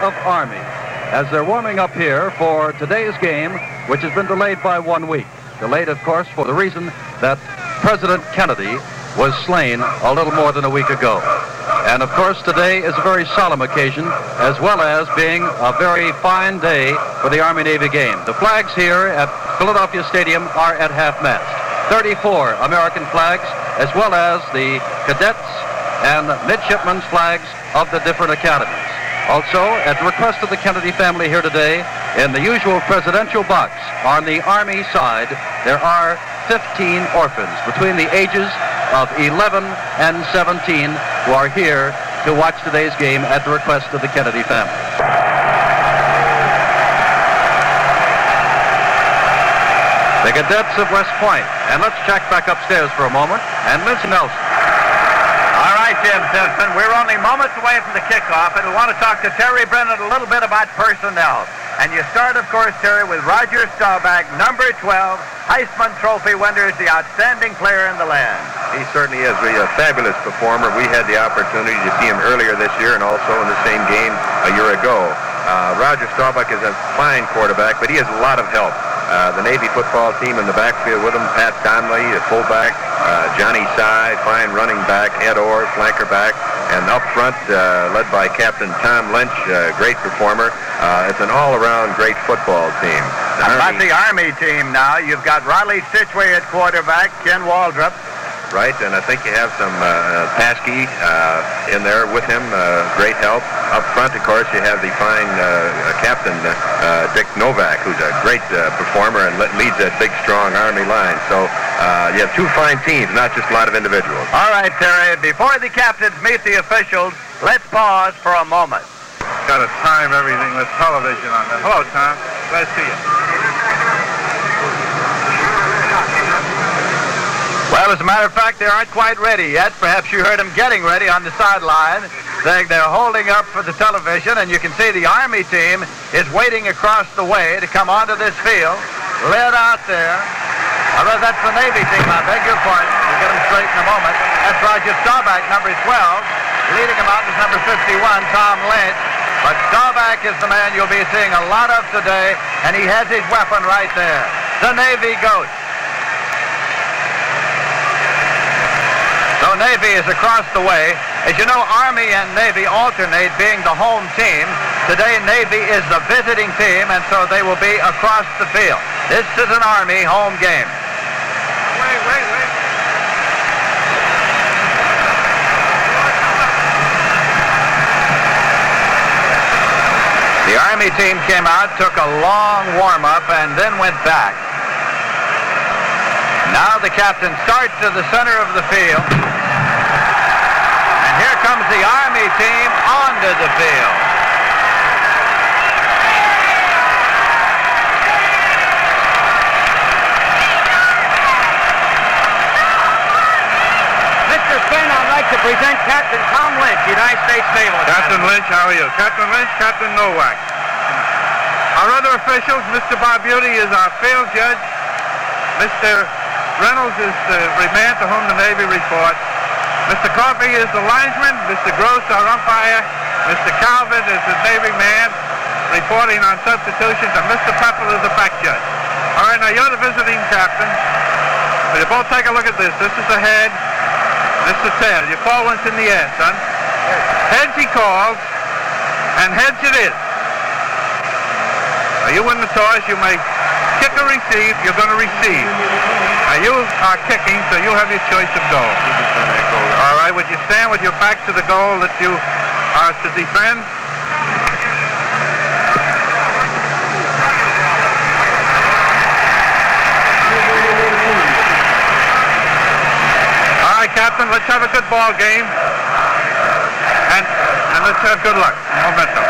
of Army as they're warming up here for today's game, which has been delayed by 1 week. Delayed, of course, for the reason that President Kennedy was slain a little more than a week ago. And, of course, today is a very solemn occasion, as well as being a very fine day for the Army-Navy game. The flags here at Philadelphia Stadium are at half-mast. 34 American flags, as well as the cadets and midshipmen's flags of the different academies. Also, at the request of the Kennedy family here today, in the usual presidential box on the Army side, there are 15 orphans between the ages of 11 and 17 who are here to watch today's game at the request of the Kennedy family. The cadets of West Point. And let's check back upstairs for a moment. And Lindsay Nelson. All right, Jim Simpson, we're only moments away from the kickoff, and we want to talk to Terry Brennan a little bit about personnel. And you start, of course, Terry, with Roger Staubach, number 12, Heisman Trophy winner, is the outstanding player in the land. He certainly is a fabulous performer. We had the opportunity to see him earlier this year and also in the same game a year ago. Roger Staubach is a fine quarterback, but he has a lot of help. The Navy football team in the backfield with him, Pat Donnelly, the fullback, Johnny Sy, fine running back, Ed Orr, flanker back, and up front, led by Captain Tom Lynch, great performer. It's an all-around great football team. About the Army team now, you've got Riley Sidgway at quarterback, Ken Waldrop. Right, and I think you have some Paskey in there with him, great help. Up front, of course, you have the fine captain, Dick Novak, who's a great performer and leads that big, strong Army line. So you have two fine teams, not just a lot of individuals. All right, Terry, before the captains meet the officials, let's pause for a moment. Got to time everything with television on that. Hello, Tom. Glad to see you. Well, as a matter of fact, they aren't quite ready yet. Perhaps you heard them getting ready on the sideline. They're holding up for the television, and you can see the Army team is waiting across the way to come onto this field. Led out there. Although that's the Navy team, I beg your pardon. We'll get them straight in a moment. That's Roger Staubach, number 12. Leading him out is number 51, Tom Lynch. But Staubach is the man you'll be seeing a lot of today, and he has his weapon right there. The Navy Goat. So Navy is across the way. As you know, Army and Navy alternate being the home team. Today, Navy is the visiting team, and so they will be across the field. This is an Army home game. Wait. The Army team came out, took a long warm-up, and then went back. Now the captain starts to the center of the field. And here comes the Army team onto the field. Mr. Finn, I'd like to present Captain Tom Lynch, United States Naval Academy. Captain Lynch, how are you? Captain Lynch, Captain Nowak. Our other officials, Mr. Bob Beauty is our field judge. Mr. Reynolds is the man to whom the Navy reports. Mr. Coffey is the linesman. Mr. Gross, our umpire. Mr. Calvin is the Navy man reporting on substitutions. And Mr. Pepple is the back judge. All right, now you're the visiting captain. Will you both take a look at this? This is the head. This is the tail. You call once in the air, son. Heads he calls, and heads it is. Now you win the toss. You may kick or receive. You're going to receive. Now you are kicking, so you have your choice of goal. All right, would you stand with your back to the goal that you are to defend? All right, Captain, let's have a good ball game. And let's have good luck. Momentum.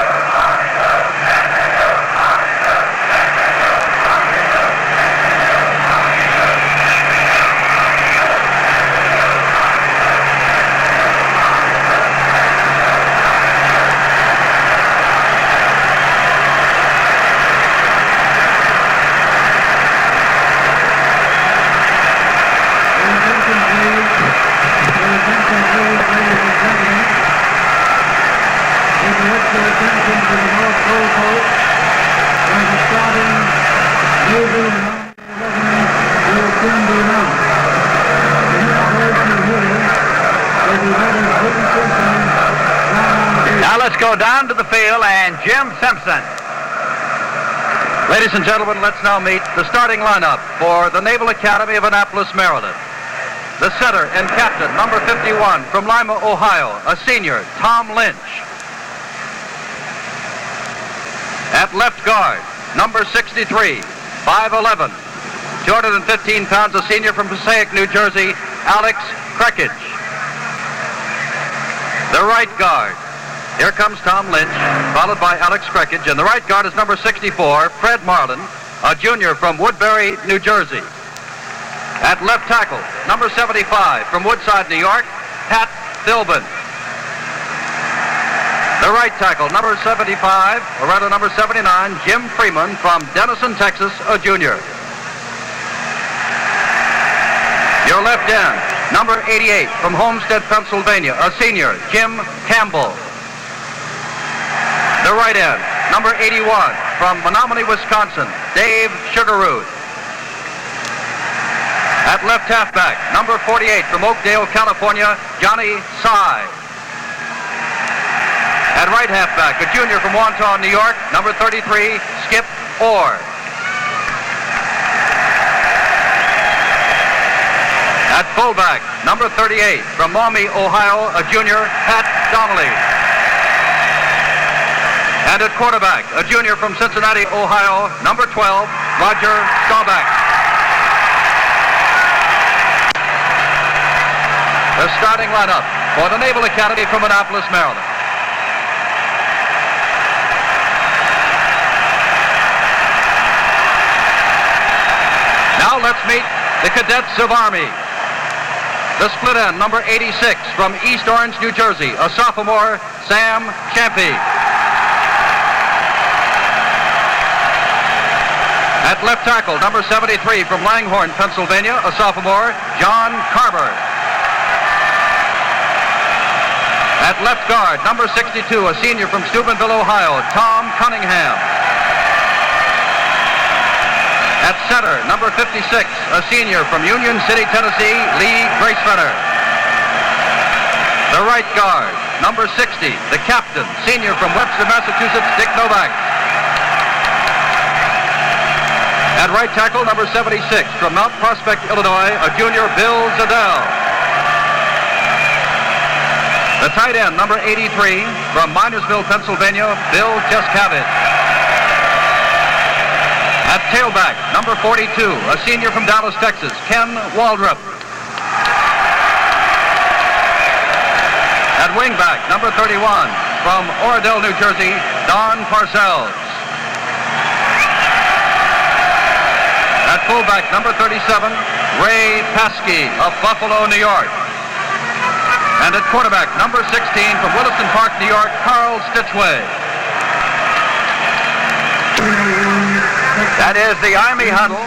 Thank you. go down to the field, and Jim Simpson. Ladies and gentlemen, let's now meet the starting lineup for the Naval Academy of Annapolis, Maryland. The center and captain, number 51, from Lima, Ohio, a senior, Tom Lynch. At left guard, number 63, 5'11", 215 pounds, a senior from Passaic, New Jersey, Alex Krekich. The right guard, here comes Tom Lynch, followed by Alex Krekich, and the right guard is number 64, Fred Marlin, a junior from Woodbury, New Jersey. At left tackle, number 75, from Woodside, New York, Pat Philbin. The right tackle, number 75, or rather number 79, Jim Freeman, from Denison, Texas, a junior. Your left end, number 88, from Homestead, Pennsylvania, a senior, Jim Campbell. The right end, number 81, from Menominee, Wisconsin, Dave Sugarroot. At left halfback, number 48, from Oakdale, California, Johnny Sy. At right halfback, a junior from Wantagh, New York, number 33, Skip Orr. At fullback, number 38, from Maumee, Ohio, a junior, Pat Donnelly. And at quarterback, a junior from Cincinnati, Ohio, number 12, Roger Staubach. The starting lineup for the Naval Academy from Annapolis, Maryland. Now let's meet the cadets of Army. The split end, number 86, from East Orange, New Jersey, a sophomore, Sam Champy. At left tackle, number 73, from Langhorne, Pennsylvania, a sophomore, John Carver. At left guard, number 62, a senior from Steubenville, Ohio, Tom Cunningham. At center, number 56, a senior from Union City, Tennessee, Lee Gracefetter. The right guard, number 60, the captain, senior from Webster, Massachusetts, Dick Novak. At right tackle, number 76, from Mount Prospect, Illinois, a junior, Bill Zadell. The tight end, number 83, from Minersville, Pennsylvania, Bill Jescavage. At tailback, number 42, a senior from Dallas, Texas, Ken Waldrop. At wingback, number 31, from Oradell, New Jersey, Don Parcells. At fullback, number 37, Ray Paskey of Buffalo, New York. And at quarterback, number 16, from Williston Park, New York, Carl Stitchway. That is the Army huddle.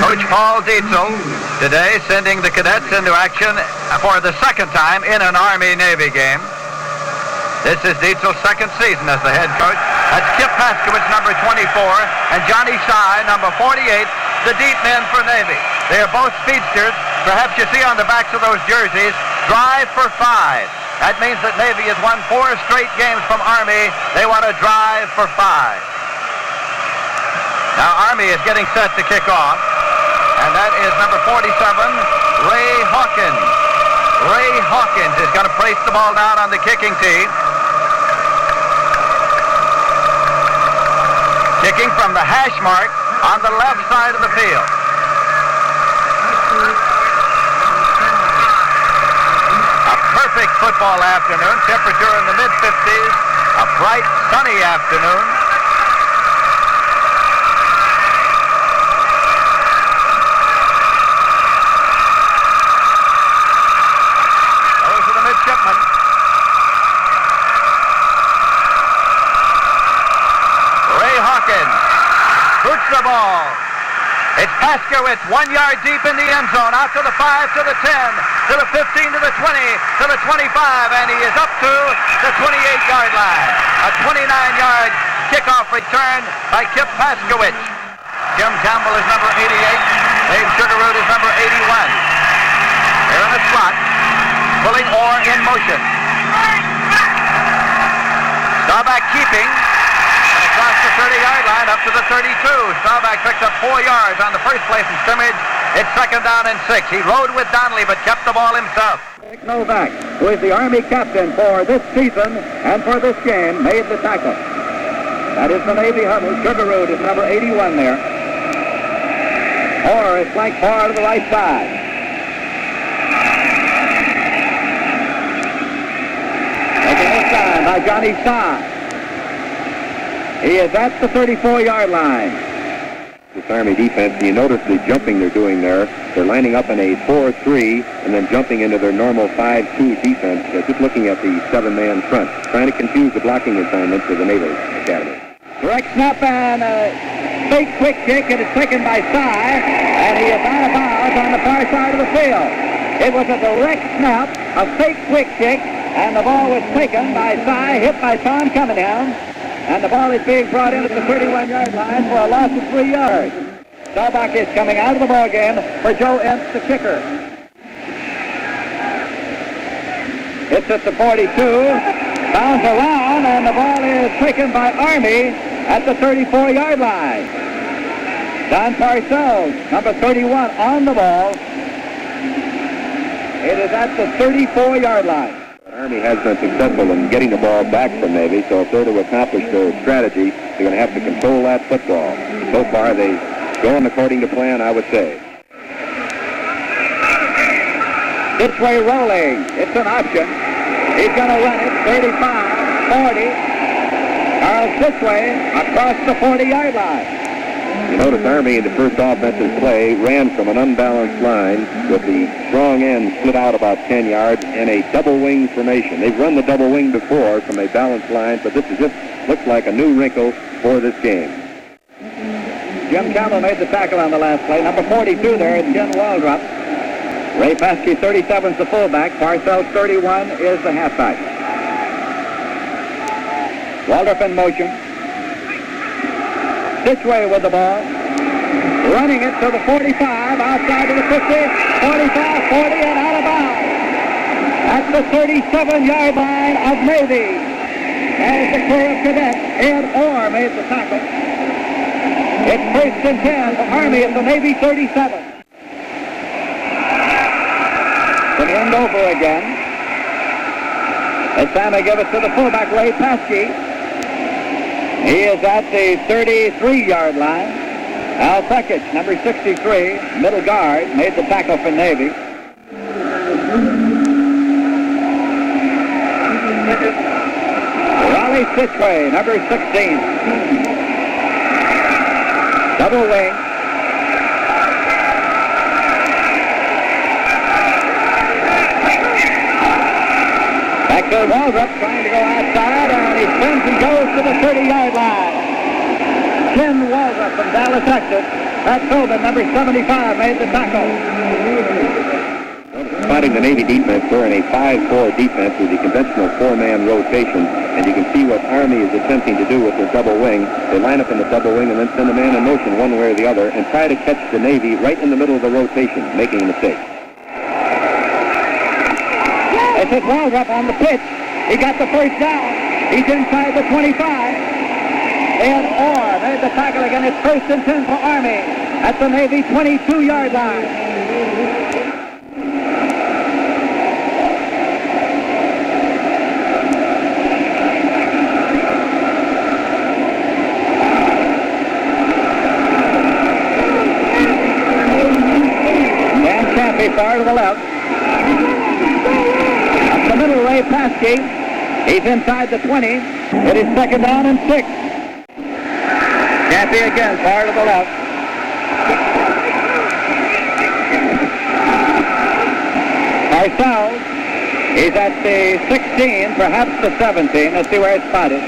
Coach Paul Dietzel today sending the cadets into action for the second time in an Army-Navy game. This is Dietzel's second season as the head coach. That's Kip Paskowitz, number 24, and Johnny Sy, number 48, the deep men for Navy. They are both speedsters. Perhaps you see on the backs of those jerseys, drive for 5. That means that Navy has won 4 straight games from Army. They want to drive for 5. Now Army is getting set to kick off, and that is number 47, Ray Hawkins. Ray Hawkins is going to place the ball down on the kicking tee. Kicking from the hash mark on the left side of the field. A perfect football afternoon, temperature in the mid-50s, a bright, sunny afternoon. Those are the midshipmen. Ray Hawkins shoots the ball. It's Paskowitz 1 yard deep in the end zone, out to the 5, to the 10, to the 15, to the 20, to the 25, and he is up to the 28-yard line. A 29-yard kickoff return by Kip Paskowitz. Jim Campbell is number 88. Dave Sugarroot is number 81. pulling Orr in motion. Staubach keeping. And across the 30-yard line up to the 32. Staubach picked up 4 yards on the first play from scrimmage. It's second down and 6. He rode with Donnelly but kept the ball himself. Novak, who is the Army captain for this season and for this game, made the tackle. That is the Navy huddle. Sugarroot is number 81 there. Orr is flanked far to the right side. Taking this time by Johnny Sy. He is at the 34-yard line. This Army defense, do you notice the jumping they're doing there? They're lining up in a 4-3 and then jumping into their normal 5-2 defense, just looking at the 7-man front, trying to confuse the blocking assignments of the Naval Academy. Direct snap and a fake quick kick, and it's taken by Sy, and he is out of bounds on the far side of the field. It was a direct snap, a fake quick kick, and the ball was taken by Sy, hit by Tom Cunningham. And the ball is being brought in at the 31-yard line for a loss of 3 yards. Staubach is coming out of the ball game for Joe Ince, the kicker. It's at the 42, bounds around, and the ball is taken by Army at the 34-yard line. Don Parcells, number 31, on the ball. It is at the 34-yard line. Army has been successful in getting the ball back from Navy, so if they're to accomplish their strategy, they're going to have to control that football. So far, they've gone according to plan, I would say. This way rolling. It's an option. He's going to run it 35, 40. Charles Ditchway across the 40-yard line. You notice Army in the first offensive play ran from an unbalanced line with the strong end split out about 10 yards in a double wing formation. They've run the double wing before from a balanced line, but this is just looks like a new wrinkle for this game. Jim Campbell made the tackle on the last play. Number 42 there is Ken Waldrop. Ray Paskey, 37 is the fullback. Parcells, 31 is the halfback. Waldrop in motion. Ditchway with the ball. Running it to the 45, outside of the 50, 45, 40, and out of bounds. At the 37-yard line of Navy. As the Corps of Cadets, Ed Orr made the tackle. It's first and 10 for Army at the Navy 37. From end over again. This time they give it to the fullback, Ray Paskey. He is at the 33-yard line. Al Peckich, number 63, middle guard, made the tackle for Navy. Raleigh Ditchway, number 16. Double wing. Back to Waldrop, trying to go outside, and he spins and goes to the 30-yard line. Ken Waldrop from Dallas, Texas. Pat Philbin, number 75, made the tackle. Spotting the Navy defense, they're in a 5-4 defense with the conventional 4-man rotation, and you can see what Army is attempting to do with their double wing. They line up in the double wing and then send a man in motion one way or the other and try to catch the Navy right in the middle of the rotation, making a mistake. It's at Waldrop on the pitch. He got the first down. He's inside the 25. Ed Orr made the tackle again. It's first and 10 for Army at the Navy 22-yard line. Dan Chaffee far to the left. Up the middle, Ray Paskey. He's inside the 20. It is second down and 6. Chaffee again, far to the left. Parcells, he's at the 16, perhaps the 17. Let's see where it's spotted.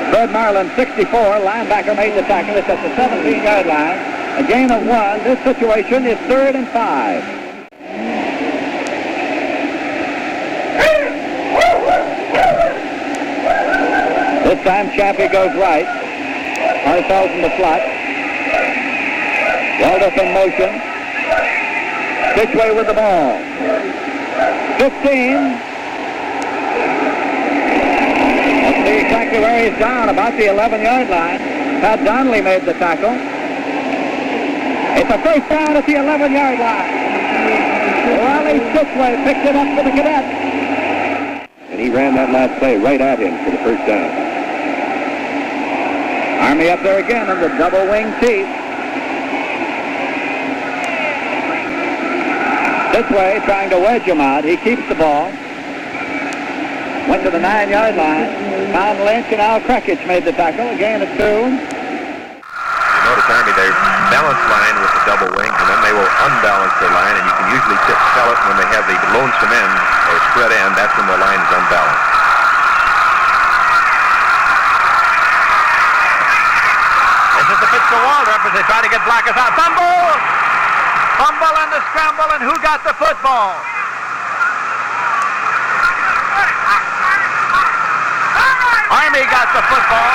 Fred Marlin, 64, linebacker, made the tackle. It's at the 17-yard line. A gain of 1. This situation is 3rd and 5. This time Chaffee goes right. Parcells in the slot. Waldrop in motion. Ditchway with the ball. 15. Let's see exactly where he's down, about the 11-yard line. Pat Donnelly made the tackle. It's a first down at the 11-yard line. Raleigh Stitchway picked it up for the Cadets. And he ran that last play right at him for the first down. Army up there again in the double wing teeth. Stitchway trying to wedge him out. He keeps the ball. Went to the 9-yard line. Tom Lynch and Al Krekich made the tackle. Again at 2. You notice Army, they balance line with the double wings, and then they will unbalance their line, and you can usually tell it when they have the lonesome end or spread end. That's when their line is unbalanced. This is the pitch to Waldrop as they try to get Blackus out. Fumble! Fumble and the scramble, and who got the football? Army got the football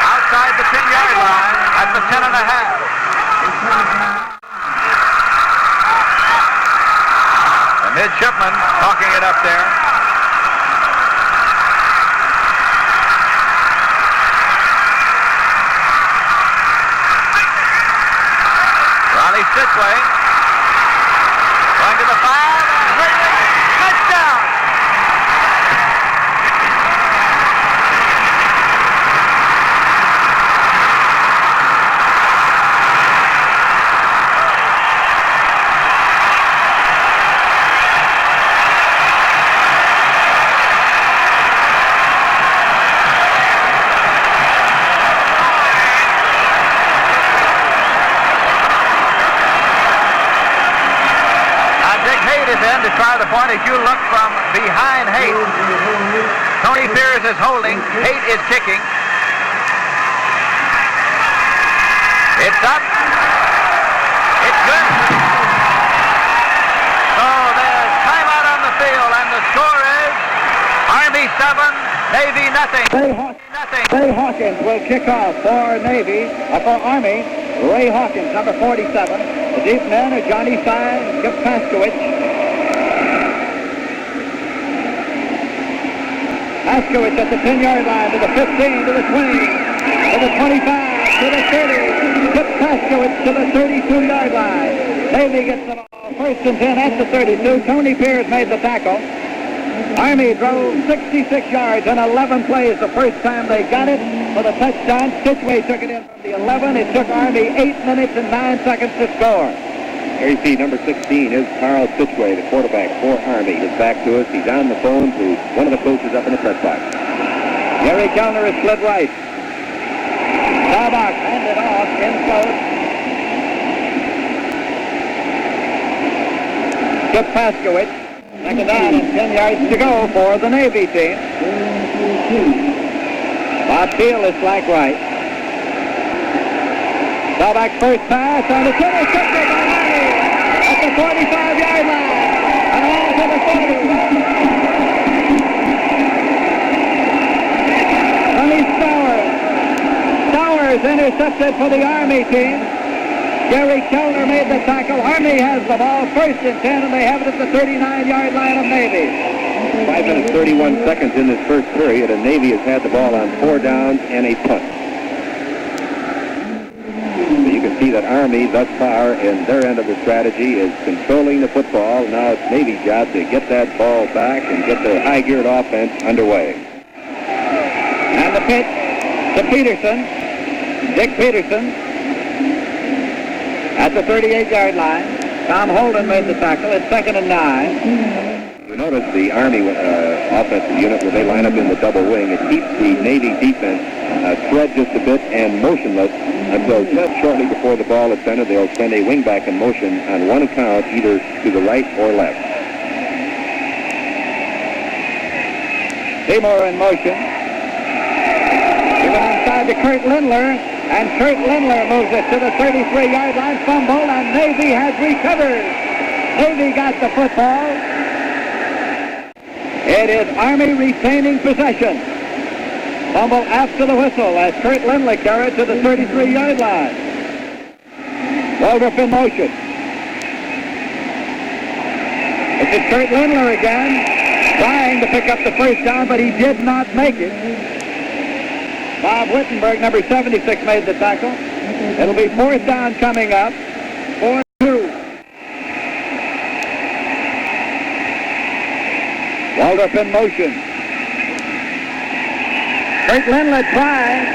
outside the 10-yard line at the 10 and a half. The Midshipmen talking it up there. Raleigh Stitchway going to the 5 and touchdown. To try the point as you look from behind Haight. Tony Pierce is holding. Haight is kicking. It's up. It's good. So there's timeout on the field, and the score is Army 7, Navy nothing. Ray Hawkins will kick off for Navy, for Army. Ray Hawkins, number 47. The deep men are Johnny Stein and Skip Paskowitz. Paskowitz at the 10-yard line, to the 15, to the 20, to the 25, to the 30. Skip Paskowitz to the 32-yard line. Navy gets the ball. First and 10 at the 32. Tony Pierce made the tackle. Army drove 66 yards in 11 plays the first time they got it for the touchdown. Stitchway took it in from the 11. It took Army 8 minutes and 9 seconds to score. Here you see number 16 is Carl Stitchway, the quarterback for Army. He's back to us. He's on the phone to one of the coaches up in the press box. Gary Kellner is split right. Staubach handed off in close. Skip Paskowitz. Second down and 10 yards to go for the Navy team. Bob Field is slack right. Staubach's first pass on the 10, intercepted by Army at the 45-yard line. And all to the 40. Sonny Stowers intercepted for the Army team. Gary Kellner made the tackle. Army has the ball first and 10, and they have it at the 39-yard line of Navy. 5 minutes, 31 seconds in this first period, and Navy has had the ball on 4 downs and a punt. So you can see that Army, thus far, in their end of the strategy, is controlling the football. Now it's Navy's job to get that ball back and get their high-geared offense underway. And the pitch to Peterson, Dick Peterson, at the 38-yard line. Tom Holden made the tackle. It's 2nd and 9. You notice the Army offensive unit, where they line up in the double wing, it keeps the Navy defense spread just a bit and motionless until just shortly before the ball is centered. They'll send a wingback in motion on one count, either to the right or left. Seymour in motion. Given inside to Kurt Lindler, and Kurt Lindler moves it to the 33-yard line. Fumble, and Navy has recovered. Navy got the football. It is Army retaining possession. Fumble after the whistle as Kurt Lindley carried to the 33-yard line. Waldrop in motion. This is Kurt Lindler again, trying to pick up the first down, but he did not make it. Bob Wittenberg, number 76, made the tackle. It'll be fourth down coming up. 4-2. Waldrop in motion. Kurt Lindler trying.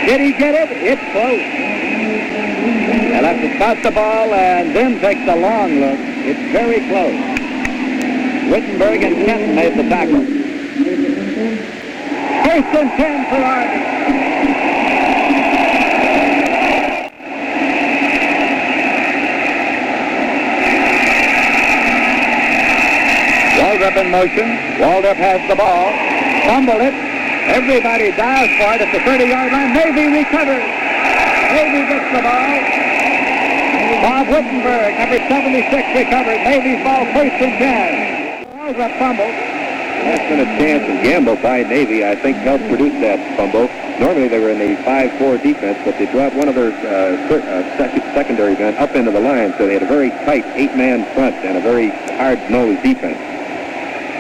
Did he get it? It's close. They'll have to spot the ball and then take the long look. It's very close. Wittenberg and Kent made the tackle. First and 10 for Army. Waldrop in motion. Waldrop has the ball. Fumbled it. Everybody dives for it at the 30-yard line. Navy recovers. Navy gets the ball. Bob Wittenberg, number 76, recovered. Navy's ball first and 10. Waldrop fumbled. That's been a chance and gamble by Navy, I think, helped produce that fumble. Normally they were in the 5-4 defense, but they dropped one of their secondary men up into the line, so they had a very tight 8-man front and a very hard-nosed defense.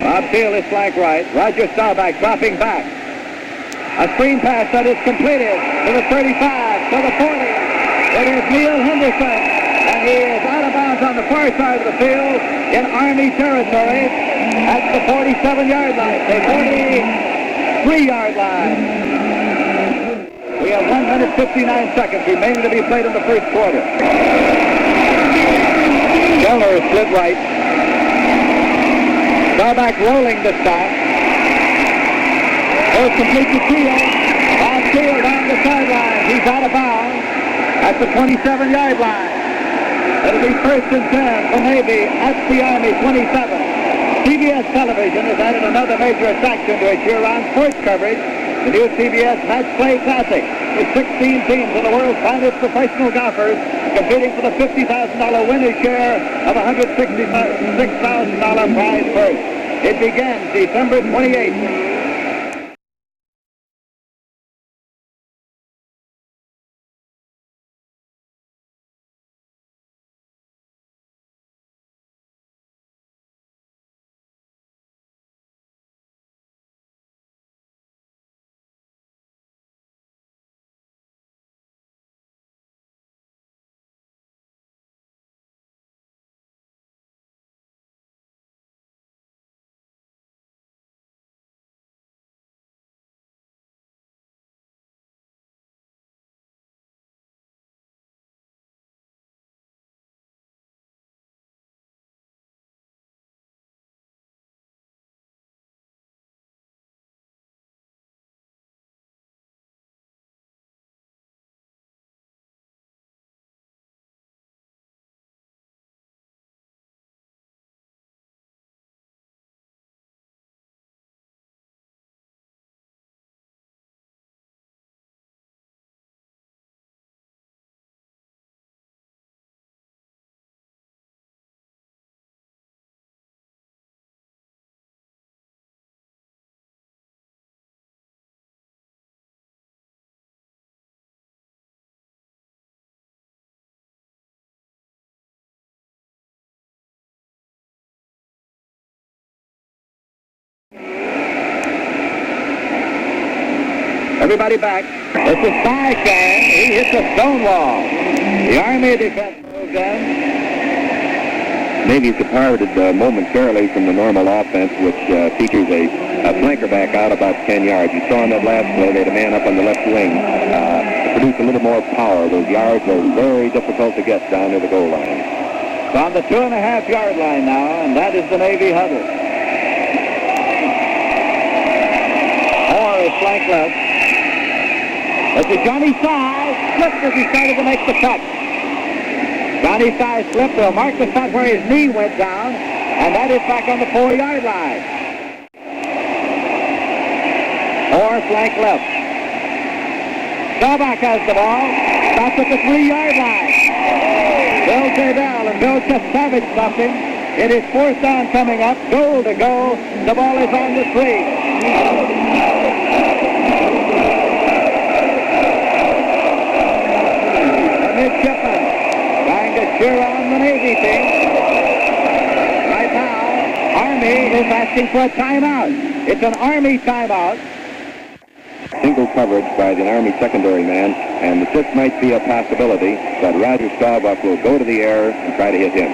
Bob Thiel is flank right. Roger Staubach dropping back. A screen pass that is completed to the 35, to the 40. It is Neil Henderson, and he is out of bounds on the far side of the field in Army territory at the 47-yard line, the 43-yard line. We have 1 minute 59 seconds remaining to be played in the first quarter. Kellner is split right. Staubach rolling this time. Goes complete to Thiel. Bob Thiel down the sideline. He's out of bounds at the 27-yard line. It'll be first and 10 for Navy at the Army 27. CBS Television has added another major attraction to its year-round sports coverage. The new CBS Match Play Classic with 16 teams of the world's finest professional golfers competing for the $50,000 winner's share of $166,000 prize purse. It begins December 28th. Everybody back. It's a spy can. He hits a stone wall. The Army defense moves in. Navy's departed momentarily from the normal offense, which features a flanker back out about 10 yards. You saw in that last play, they had a man up on the left wing to produce a little more power. Those yards are very difficult to get down to the goal line. It's on the 2.5-yard line now, and that is the Navy huddle. Orr is flank left. This is Johnny Sy, slipped as he started to make the cut. Johnny Sy slipped. They'll mark the spot where his knee went down, and that is back on the 4-yard line. Orr flank left. Staubach has the ball. Stops at the 3-yard line. Bill Jadell and Bill Savage stopped him. It is fourth down coming up. Goal to go. The ball is on the 3. Midshipmen trying to cheer on the Navy team. Right now, Army is asking for a timeout. It's an Army timeout. Single coverage by the Army secondary man, and it just might be a possibility that Roger Staubach will go to the air and try to hit him.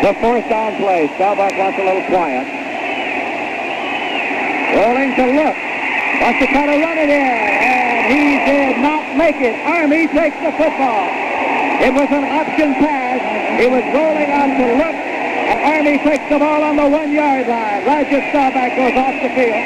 The fourth down play. Staubach wants a little quiet. Rolling to look. Wants to try to run it in, and he did not make it. Army takes the football. It was an option pass. He was rolling out to look, and Army takes the ball on the 1-yard line. Roger Staubach goes off the field.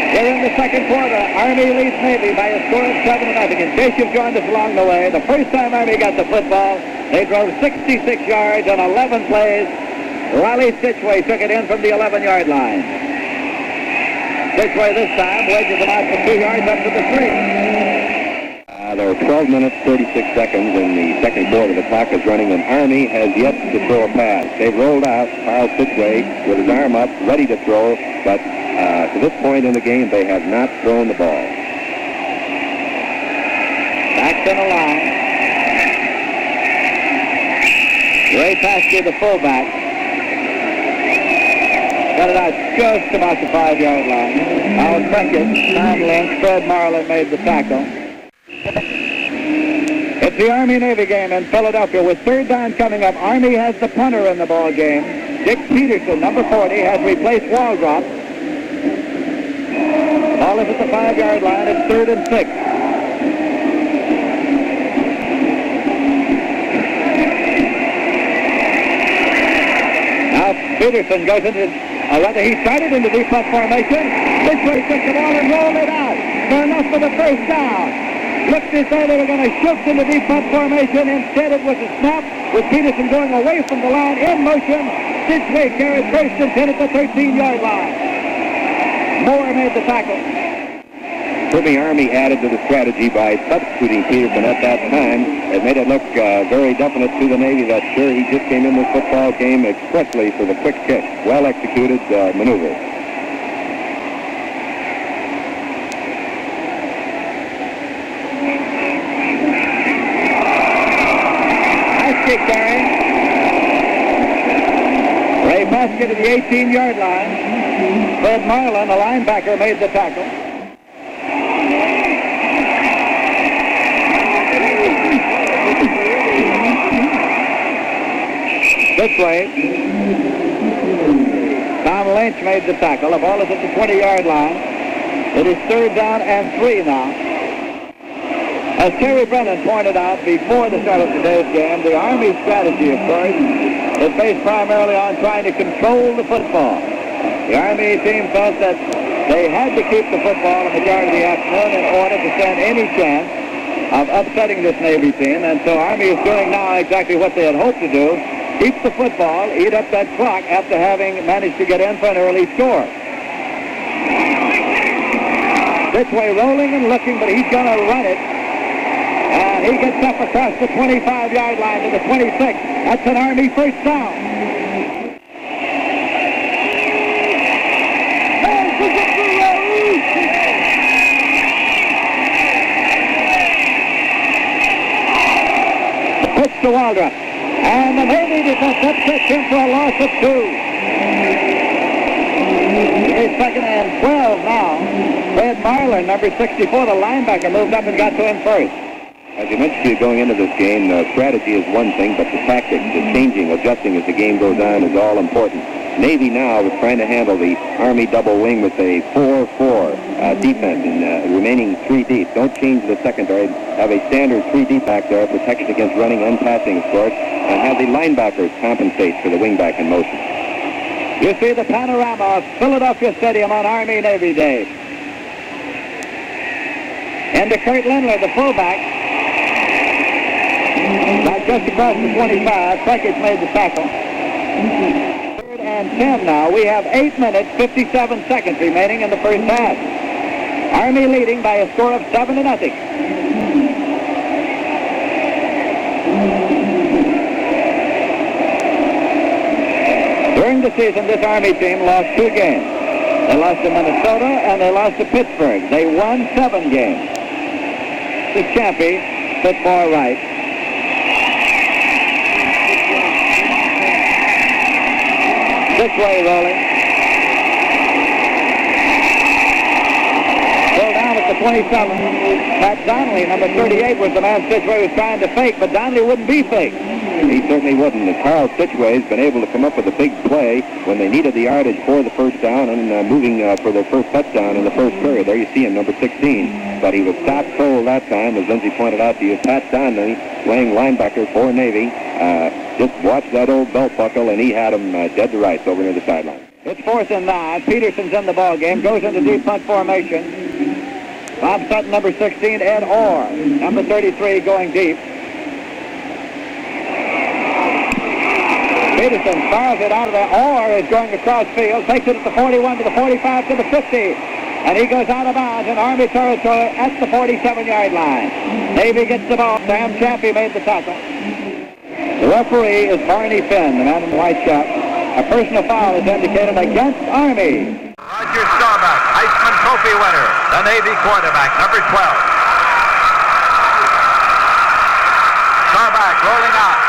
Here in the second quarter, Army leads Navy by a score of 7-0. In case you've joined us along the way, the first time Army got the football, they drove 66 yards on 11 plays. Riley Stitchway took it in from the 11-yard line. Stitchway this time wedges him out for 2 yards up to the 3. There are 12 minutes, 36 seconds in the second quarter. The clock is running, and Army has yet to throw a pass. They've rolled out Carl Stitchway with his arm up, ready to throw, but to this point in the game, they have not thrown the ball. Back to the line. Ray Paskey, the fullback. Got it out just about the 5-yard line. Out second, Tom Lynch, Fred Marlin made the tackle. It's the Army-Navy game in Philadelphia with third down coming up. Army has the punter in the ball game. Dick Peterson, number 40, has replaced Waldrop. Ball is at the 5-yard line. It's 3rd and 6. Now Peterson goes into, he started into deep punt formation. This way took the ball and rolled it out. For enough for the first down. Looked as though they were going to shift into deep punt formation. Instead, it was a snap with Peterson going away from the line in motion. Stitchway carried first and 10 at the 13-yard line. Moore made the tackle. Certainly Army added to the strategy by substituting Peterson at that time. It made it look very definite to the Navy that sure he just came in this football game expressly for the quick kick. Well executed maneuver. Carry. Ray Paskey to the 18-yard line. Fred Marlin, the linebacker, made the tackle. This way. Tom Lynch made the tackle. The ball is at the 20-yard line. It is 3rd down and 3 now. As Terry Brennan pointed out before the start of today's game, the Army strategy, of course, is based primarily on trying to control the football. The Army team felt that they had to keep the football a majority of the afternoon in order to stand any chance of upsetting this Navy team, and so Army is doing now exactly what they had hoped to do, keep the football, eat up that clock after having managed to get in for an early score. This way rolling and looking, but he's going to run it. And he gets up across the 25-yard line to the 26. That's an Army first down. Pitch to Waldrop. And the Navy defense upsets him for a loss of 2. It's 2nd and 12 now. Fred Marlin, number 64, the linebacker, moved up and got to him first. As you mentioned, going into this game, strategy is one thing, but the tactics, the changing, adjusting as the game goes on is all important. Navy now is trying to handle the Army double wing with a 4-4 defense and remaining 3 deep. Don't change the secondary. Have a standard 3 deep back there, protection against running and passing, of course, and have the linebackers compensate for the wingback in motion. You see the panorama of Philadelphia Stadium on Army-Navy Day. And to Kurt Lindler, the fullback. Back just across the 25. Freckage made the tackle. 3rd and 10 now. We have 8 minutes, 57 seconds remaining in the first half. Army leading by a score of 7-0. During the season, this Army team lost 2 games. They lost to Minnesota and they lost to Pittsburgh. They won 7 games. The Champy, football right. Six-way rolling. Still down at the 27. Pat Donnelly, number 38, was the man Sidgway was trying to fake, but Donnelly wouldn't be faked. He certainly wouldn't. Carl Sidgway's been able to come up with a big play when they needed the yardage for the first down and moving for their first touchdown in the first period. There you see him, number 16. But he was stopped cold that time, as Lindsay pointed out to you. Pat Donnelly, playing linebacker for Navy, just watched that old belt buckle, and he had him dead to rights over near the sideline. It's 4th and 9. Peterson's in the ball game. Goes into deep punt formation. Bob Sutton, number 16. Ed Orr, number 33, going deep. Peterson fires it out of there. Orr is going across field. Takes it at the 41 to the 45 to the 50. And he goes out of bounds in Army territory at the 47-yard line. Navy gets the ball. Sam Chappie made the tackle. The referee is Barney Finn, the man in the white shirt. A personal foul is indicated against Army. Roger Staubach, Heisman Trophy winner, the Navy quarterback, number 12. Staubach rolling out.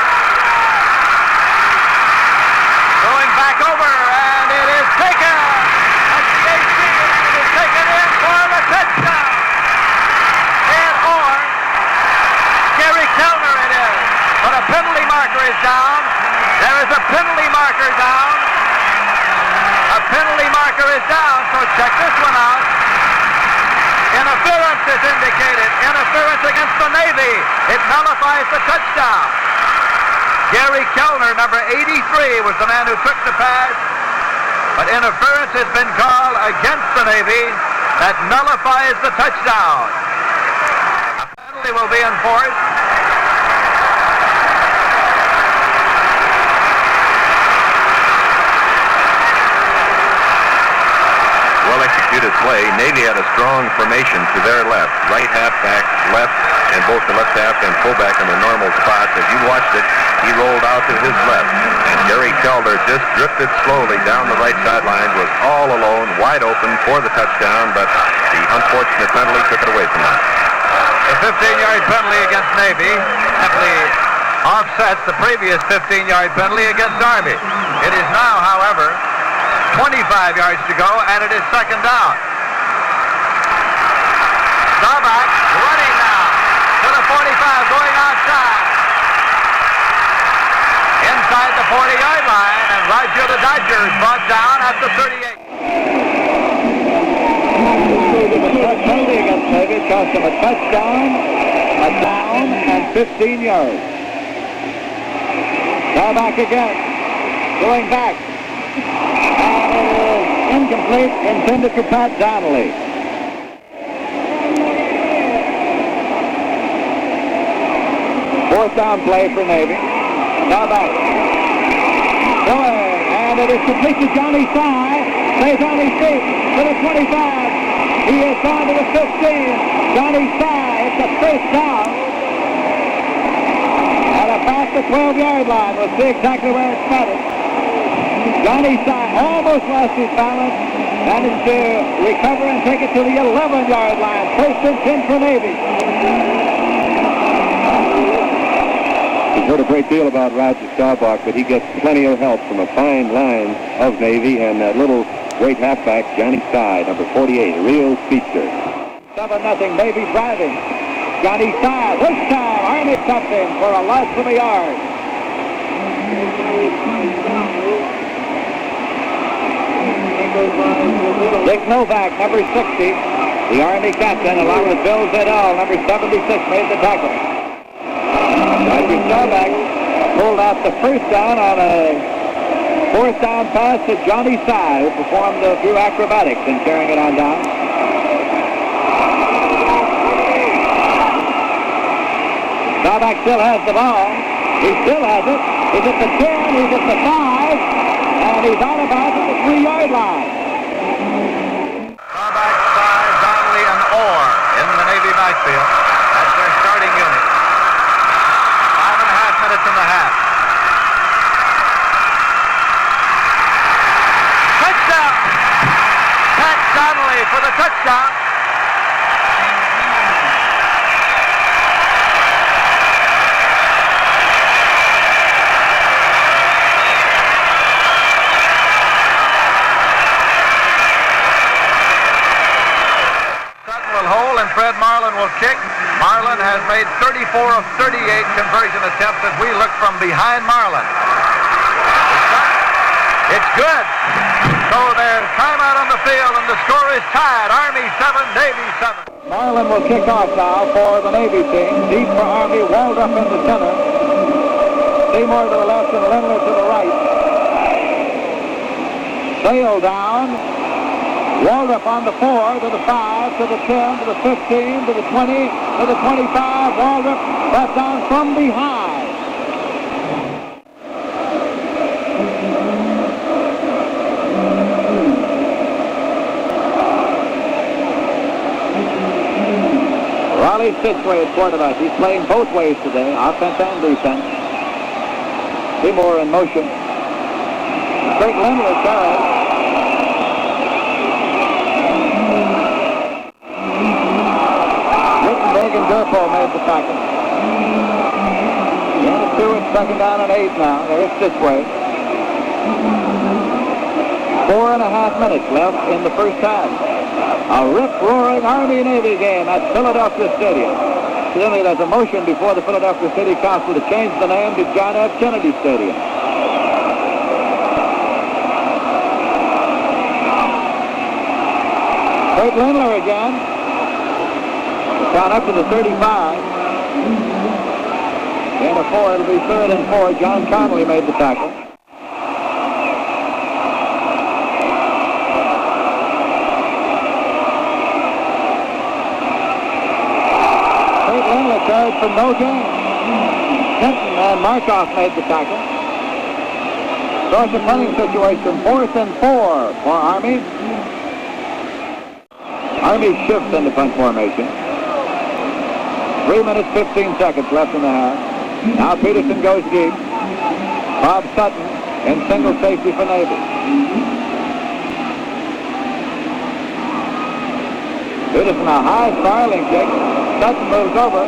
Going back over, and it is taken. That's the 18, and it is taken in for the touchdown. And or Gary Kellner it is. But a penalty marker is down. There is a penalty marker down. A penalty marker is down, so check this one out. Interference is indicated. Interference against the Navy. It nullifies the touchdown. Gary Kellner, number 83, was the man who took the pass. But interference has been called against the Navy. That nullifies the touchdown. A penalty will be enforced. Well-executed play. Navy had a strong formation to their left. Right halfback left, and both the left half and fullback in the normal spots. As you watched it, he rolled out to his left. And Gary Kellner just drifted slowly down the right sideline, was all alone, wide open for the touchdown, but the unfortunate penalty took it away from him. The 15-yard penalty against Navy simply offsets the previous 15-yard penalty against Army. It is now, however, 25 yards to go, and it is second down. Staubach running now to the 45, going outside. Inside the 40-yard line, and Roger the Dodger is brought down at the 38. Penalty against Navy cost him a touchdown, a down, and 15 yards. Staubach again, going back. Incomplete, intended for Pat Donnelly. Fourth down play for Navy. Now back. Going, and it is complete to Johnny Sy. Stays on his feet to the 25. He has gone to the 15. Johnny Sy, it's a first down. At about the 12-yard line. We'll see exactly where it's headed. Johnny Sy almost lost his balance, managed to recover and take it to the 11-yard line. First and 10 for Navy. We've heard a great deal about Roger Staubach, but he gets plenty of help from a fine line of Navy and that little great halfback, Johnny Sy, number 48, a real speedster. 7-0 Navy driving. Johnny Sy, this time Army stopped him for a loss of a yard. Dick Novak, number 60, the Army captain, along with Bill Zedell, number 76, made the tackle. Roger Staubach pulled out the first down on a fourth down pass to Johnny Sy, who performed a few acrobatics in carrying it on down. Staubach still has the ball. He still has it. He's at the 10, he's at the 5. And he's out of bounds at the 3-yard line. Staubach, Sy, Donnelly, and Orr in the Navy backfield. That's their starting unit. 5.5 minutes in the half. Touchdown! Pat Donnelly for the touchdown. kick. Marlin has made 34 of 38 conversion attempts as we look from behind Marlin. It's good. So there's timeout on the field, and the score is tied. Army 7, Navy 7. Marlin will kick off now for the Navy team. Deep for Army, Waldrop in the center. Seymour to the left and Lindler to the right. Sail down. Waldrop on the 4, to the 5, to the 10, to the 15, to the 20, to the 25. Waldrop brought down from behind. Raleigh Sidgway at quarterback. He's playing both ways today, offense and defense. Seymour in motion. Craig Lindler carries. And Durpo made the tackle. Down to 2 and second down and 8 now. There's Sidgway. 4.5 minutes left in the first half. A rip-roaring Army-Navy game at Philadelphia Stadium. Certainly there's a motion before the Philadelphia City Council to change the name to John F. Kennedy Stadium. Craig Lindler again. Down up to the 35. And a 4, it'll be 3rd and 4. John Connolly made the tackle. Craig Lindler carried for no gain. Kenton and Markoff made the tackle. So it's a punting situation. 4th and 4 for Army. Army shifts into punt formation. 3 minutes, 15 seconds left in the half. Now Peterson goes deep. Bob Sutton in single safety for Navy. Peterson a high spiraling kick. Sutton moves over.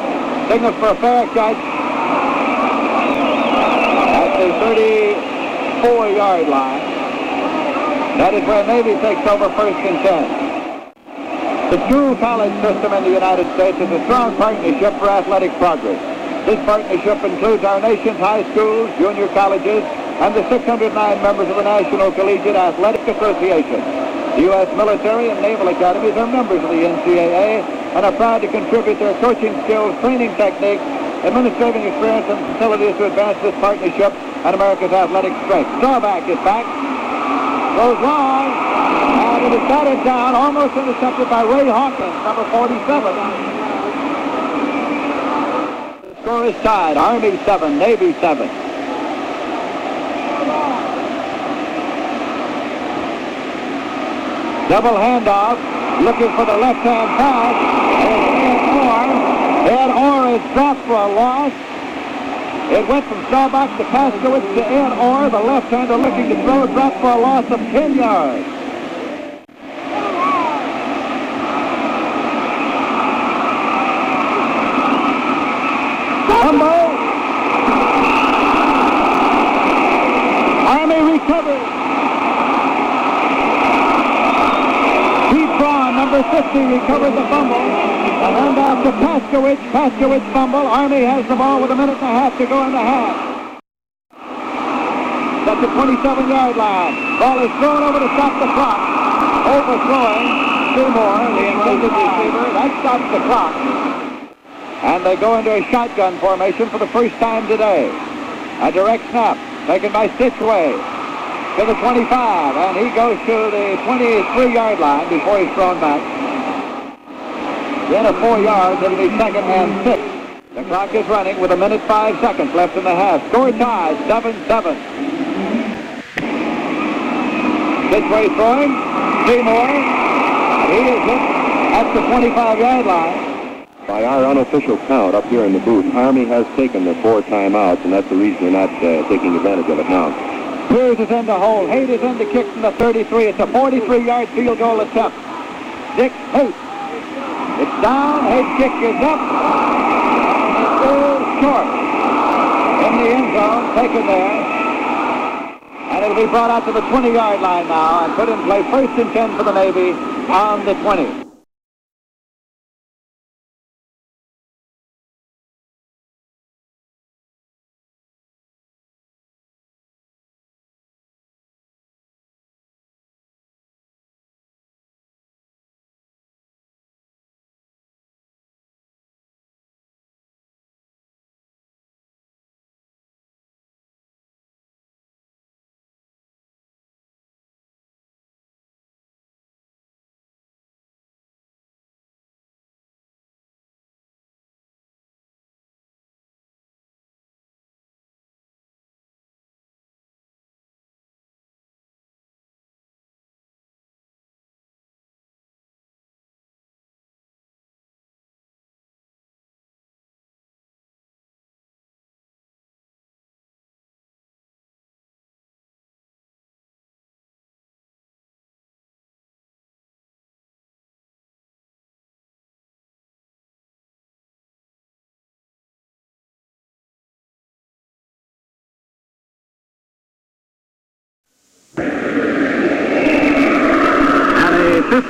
Signals for a fair catch. At the 34-yard line. That is where Navy takes over 1st and 10. The school college system in the United States is a strong partnership for athletic progress. This partnership includes our nation's high schools, junior colleges, and the 609 members of the National Collegiate Athletic Association. The U.S. military and naval academies are members of the NCAA and are proud to contribute their coaching skills, training techniques, administrative experience, and facilities to advance this partnership and America's athletic strength. Staubach is back. Goes long. And it is batted down, almost intercepted by Ray Hawkins, number 47. The score is tied. Army 7, Navy 7. Double handoff, looking for the left-hand pass. Ed Orr is dropped for a loss. It went from Staubach to Paskowitz to Ed Orr, the left-hander looking to throw, dropped for a loss of 10 yards. Fumble. Army recovers. Pete Braun, number 50, recovered the fumble. A handoff to Paskowitz. Paskowitz fumble. Army has the ball with 1.5 minutes to go in the half. At the 27-yard line. Ball is thrown over to stop the clock. Overthrowing Seymour, the intended receiver. That stops the clock. And they go into a shotgun formation for the first time today. A direct snap taken by Sidgway to the 25, and he goes to the 23-yard line before he's thrown back. Then a 4 yards, it'll be 2nd and 6. The clock is running with 1 minute 5 seconds left in the half. Score tied, 7-7. Sidgway throwing, Seymour, and he is hit at the 25-yard line. By our unofficial count up here in the booth, Army has taken the 4 timeouts, and that's the reason they're not taking advantage of it now. Pierce is in the hole. Haight is in the kick from the 33. It's a 43-yard field goal attempt. Dick Haight. It's down. Haight's kick is up. It goes short. In the end zone, taken there. And it'll be brought out to the 20-yard line now and put in play 1st and 10 for the Navy on the 20.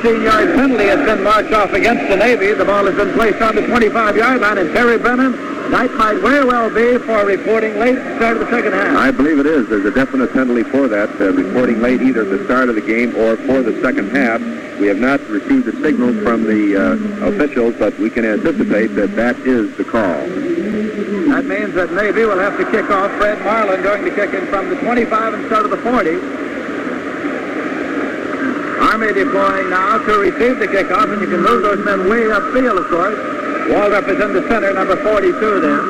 15-yard penalty has been marked off against the Navy. The ball has been placed on the 25-yard line, and Terry Brennan, that might very well be for reporting late at the start of the second half. I believe it is. There's a definite penalty for that, reporting late either at the start of the game or for the second half. We have not received a signal from the officials, but we can anticipate that that is the call. That means that Navy will have to kick off. Fred Marlin going to kick in from the 25 instead of the 40. Army deploying now to receive the kickoff, and you can move those men way upfield, of course. Waldrop is in the center, number 42 there.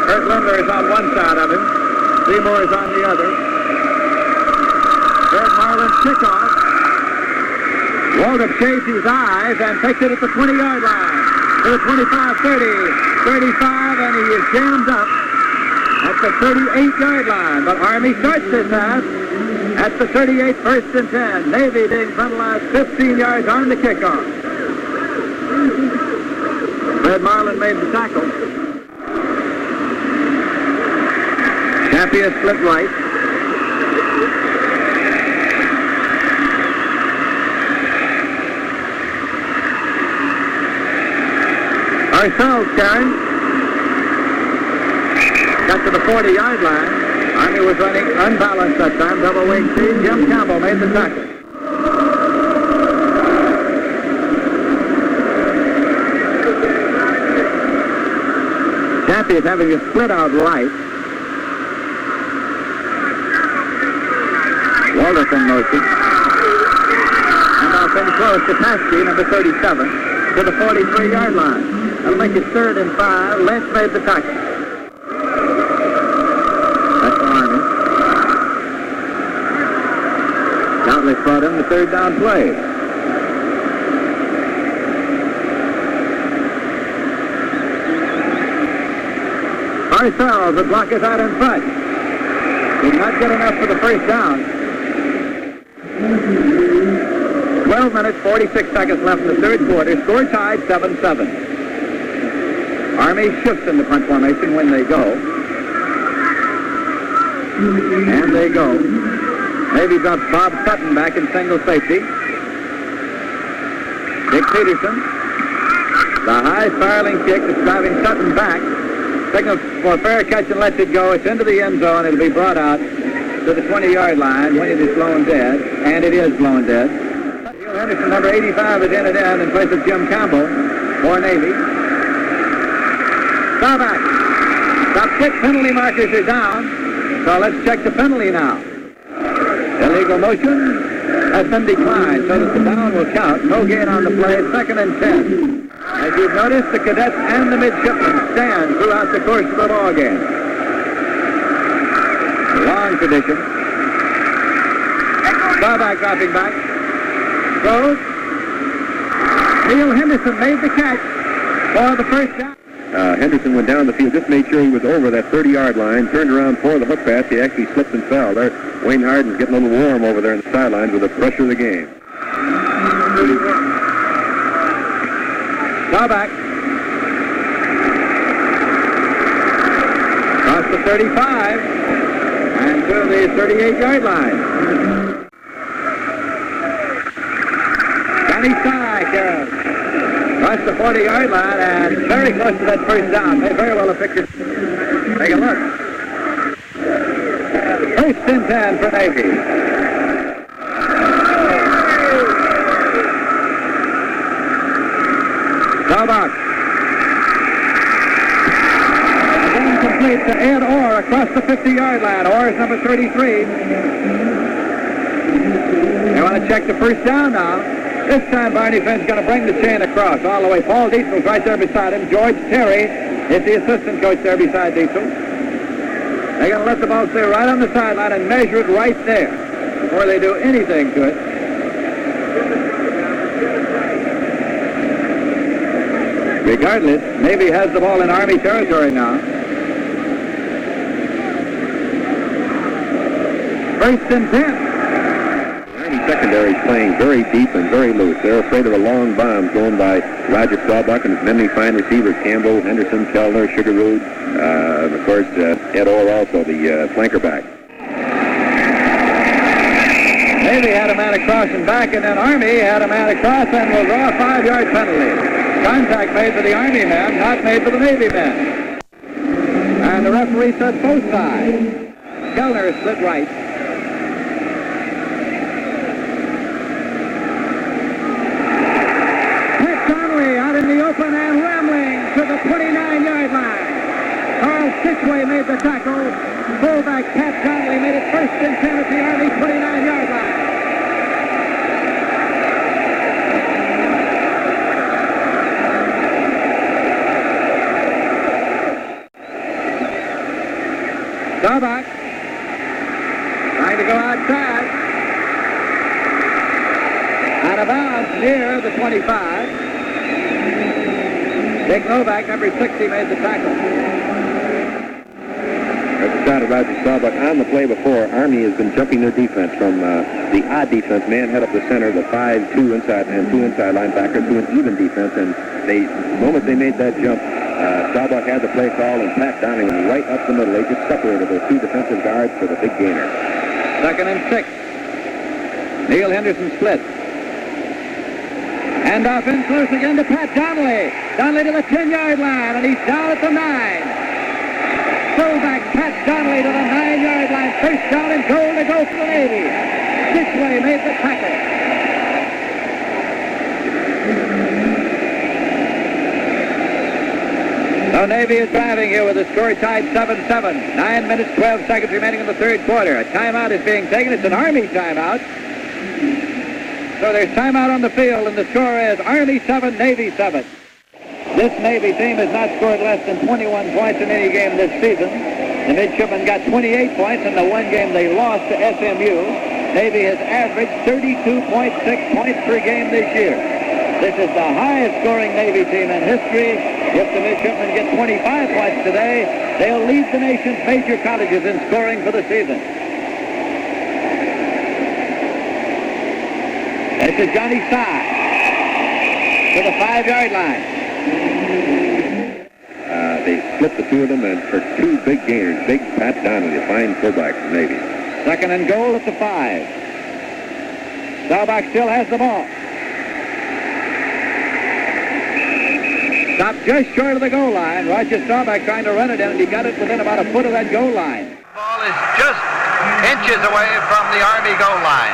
Kurt Lindler is on one side of him. Seymour is on the other. Fred Marlin's kickoff. Waldrop shades his eyes and takes it at the 20-yard line. To the 25, 30, 35, and he is jammed up at the 38-yard line. But Army starts this half at the 38, first and 10. Navy being penalized 15 yards on the kickoff. Fred Marlin made the tackle. Champion split right. Ourselves carrying. Got to the 40-yard line. Army was running unbalanced that time, double wing speed. Jim Campbell made the tackle. Chappie is having a split out right. Waldrop in motion. And now come close to Paskey, number 37, to the 43-yard line. That'll make it 3rd and 5. Lynch made the tackle. That's Army. Doubtless brought in the 3rd down play. Parcells, the block is out in front. Did not get enough for the first down. 12 minutes, 46 seconds left in the third quarter. Score tied 7-7. Army shifts in the punt formation when they go. And they go. Navy drops Bob Sutton back in single safety. Dick Peterson. The high spiraling kick that's driving Sutton back. Signals for fair catch and lets it go. It's into the end zone. It'll be brought out to the 20-yard line when it is blown dead. And it is blown dead. Neil Henderson, number 85, is in and in place of Jim Campbell for Navy. Staubach. About 6 penalty markers are down. So let's check the penalty now. Illegal motion has been declined so that the down will count. No gain on the play. 2nd and 10. As you've noticed, the cadets and the midshipmen stand throughout the course of the ball game. Long tradition. Staubach dropping back. Throws. Neil Henderson made the catch for the first down. Henderson went down the field, just made sure he was over that 30-yard line, turned around for the hook pass. He actually slipped and fell there. Wayne Harden's getting a little warm over there in the sidelines with the pressure of the game. Staubach. Across the 35 and to the 38-yard line. Johnny Syke across the 40-yard line and very close to that first down. May very well have picked it. Take a look. First and 10 for Navy. Staubach. Again complete to Ed Orr across the 50-yard line. Orr is number 33. They want to check the first down now. This time Barney Finn's going to bring the chain across all the way. Paul Diesel's right there beside him. George Terry is the assistant coach there beside Diesel. They're going to let the ball stay right on the sideline and measure it right there before they do anything to it. Regardless, Navy has the ball in Army territory now. First and 10. Secondary is playing very deep and very loose. They're afraid of the long bombs going by Roger Staubach and his many fine receivers, Campbell, Henderson, Kellner, Sugarrood, and of course Ed Orr also, the flanker back. Navy Navy had a man across and back, and then Army had a man across and will draw a 5-yard penalty. Contact made for the Army man, not made for the Navy man. And the referee said both sides. Kellner split right. Pat Donnelly out in the open and rambling to the 29-yard line. Carl Stitchway made the tackle. Fullback Pat Donnelly made it 1st and 10 at the Army 29-yard line. Staubach trying to go outside. Out of bounds near the 25. Dick Novak, number 60, made the tackle. There's a shot of Roger Staubach on the play before. Army has been jumping their defense from the odd defense, man head up the center, the 5-2 inside and 2 inside linebackers to an even defense. And the moment they made that jump, Staubach had the play call, and Pat Donnelly went right up the middle. They just separated those 2 defensive guards for the big gainer. 2nd and 6. Neil Henderson split. And off in close again to Pat Donnelly. Donnelly to the 10-yard line, and he's down at the 9. Fullback Pat Donnelly to the 9-yard line. 1st down and goal to go for the Navy. Stitchway made the tackle. The Navy is driving here with the score tied 7-7. 9 minutes, 12 seconds remaining in the 3rd quarter. A timeout is being taken. It's an Army timeout. So there's timeout on the field, and the score is Army 7, Navy 7. This Navy team has not scored less than 21 points in any game this season. The Midshipmen got 28 points in the one game they lost to SMU. Navy has averaged 32.6 points per game this year. This is the highest scoring Navy team in history. If the Midshipmen get 25 points today, they'll lead the nation's major colleges in scoring for the season. This is Johnny Sy to the 5-yard line. They split the 2 of them, and for 2 big gainers, big Pat Donnelly, a fine fullback from Navy. 2nd and goal at the 5. Staubach still has the ball. Stopped just short of the goal line. Roger Staubach trying to run it in, and he got it within about a foot of that goal line. The ball is just inches away from the Army goal line.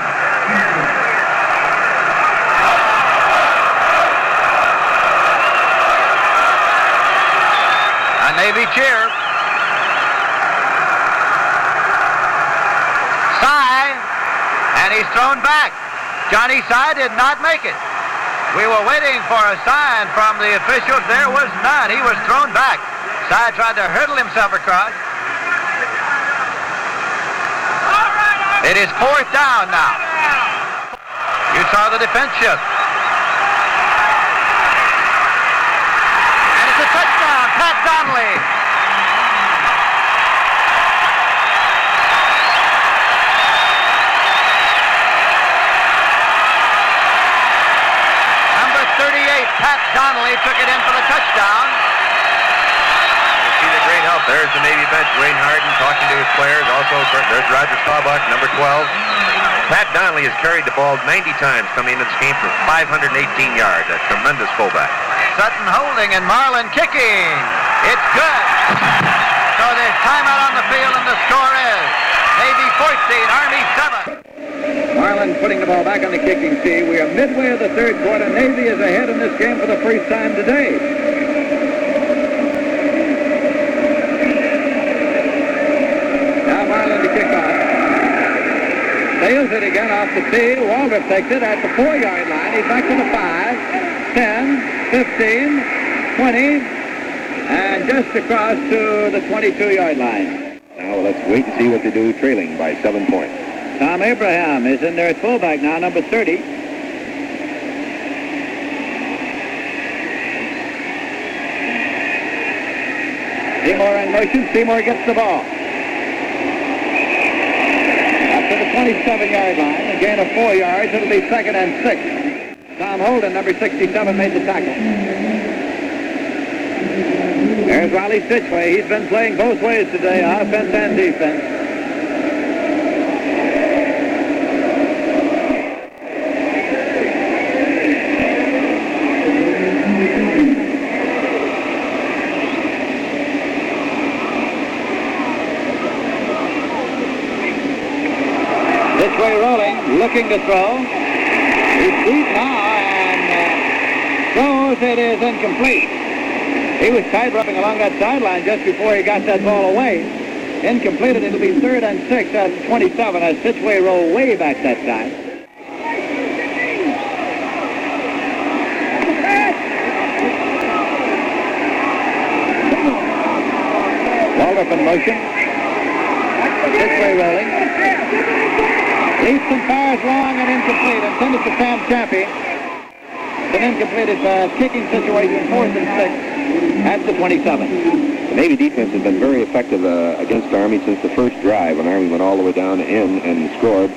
A Navy cheer. Sy, and he's thrown back. Johnny Sy did not make it. We were waiting for a sign from the officials. There was none. He was thrown back. Sy tried to hurdle himself across. It is 4th down now. You saw the defense shift. And it's a touchdown. Pat Donnelly. Pat Donnelly took it in for the touchdown. You see the great help. There's the Navy bench. Wayne Harden talking to his players. Also, there's Roger Staubach, number 12. Pat Donnelly has carried the ball 90 times coming into this game for 518 yards. A tremendous fullback. Sutton holding and Marlin kicking. It's good. So there's timeout on the field, and the score is Navy 14, Army 7. Marlin putting the ball back on the kicking tee. We are midway of the 3rd quarter. Navy is ahead in this game for the first time today. Now Marlin to kick off. Sails it again off the tee. Waldrop takes it at the 4-yard line. He's back to the 5, 10, 15, 20, and just across to the 22-yard line. Now let's wait and see what they do, trailing by 7 points. Tom Abraham is in there at fullback now, number 30. Seymour in motion. Seymour gets the ball. Up to the 27-yard line. A gain of 4 yards. It'll be 2nd and 6. Tom Holden, number 67, made the tackle. There's Riley Stitchway. He's been playing both ways today, offense and defense. This-way rolling, looking to throw. He's deep now and throws. It is incomplete. He was tight-roughing along that sideline just before he got that ball away. Incompleted. It'll be 3rd and 6 at 27 as Fitzway rolled way back that time. Waldrop in motion. Fitzway rolling. Leaps and fires long and incomplete. Intended to Sam Chappie. It's an incompleted kicking situation, 4th and 6 at the 27. The Navy defense has been very effective against Army since the first drive when Army went all the way down in and scored.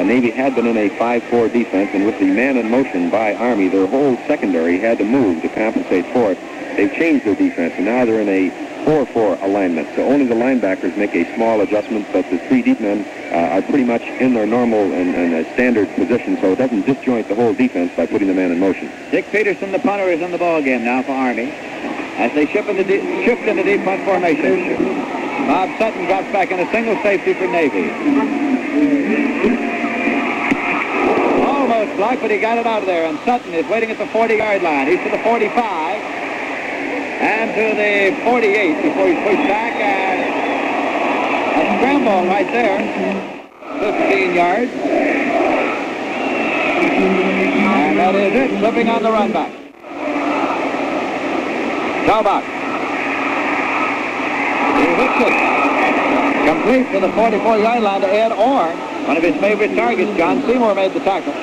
Navy had been in a 5-4 defense, and with the man in motion by Army, their whole secondary had to move to compensate for it. They've changed their defense, and now they're in a 4-4 alignment. So only the linebackers make a small adjustment, but the 3 deep men are pretty much in their normal and standard position, so it doesn't disjoint the whole defense by putting the man in motion. Dick Peterson, the punter, is in the ball game now for Army as they shift into deep punt formation. Bob Sutton drops back in a single safety for Navy. Almost blocked, but he got it out of there, and Sutton is waiting at the 40-yard line. He's to the 45 and to the 48 before he's pushed back, and a scramble right there. 15 yards. And that is it, slipping on the run back. Staubach. He hits it. Complete to the 44-yard line to Ed Orr. One of his favorite targets. John Seymour made the tackle.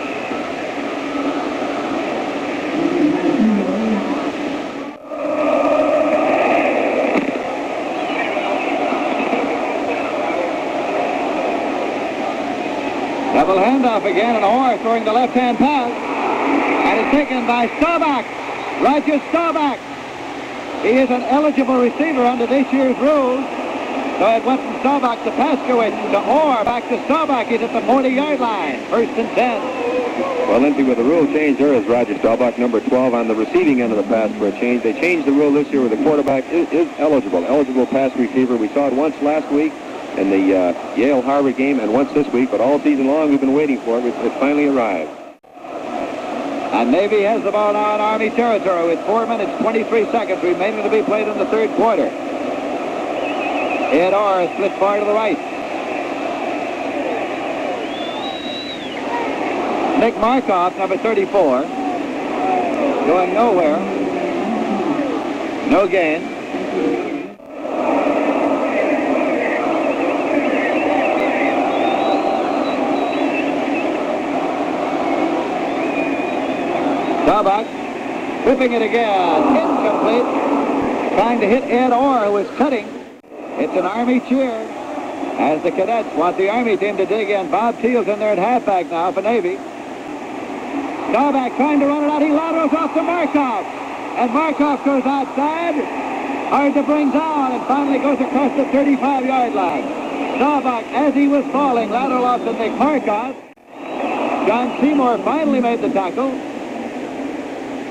Double handoff again, and Orr throwing the left-hand pass. And it's taken by Staubach. Roger Staubach. He is an eligible receiver under this year's rules. So it went from Staubach to Paskowitz to Orr, back to Staubach. He's at the 40-yard line. 1st and 10. Well, Lindsay, with the rule change, there is Roger Staubach, number 12, on the receiving end of the pass for a change. They changed the rule this year where the quarterback is eligible pass receiver. We saw it once last week in the Yale-Harvard game and once this week, but all season long we've been waiting for it. It finally arrived. And Navy has the ball now in Army territory with 4 minutes, 23 seconds remaining to be played in the 3rd quarter. Ed Orr split far to the right. Nick Markoff, number 34, going nowhere. No gain. Staubach whipping it again. Incomplete. Trying to hit Ed Orr, who was cutting. It's an Army cheer as the cadets want the Army team to dig in. Bob Teal's in there at halfback now for Navy. Staubach trying to run it out. He laterals off to Markoff. And Markoff goes outside. Hard to bring down and finally goes across the 35-yard line. Staubach, as he was falling, lateral off to Nick Markoff. John Seymour finally made the tackle.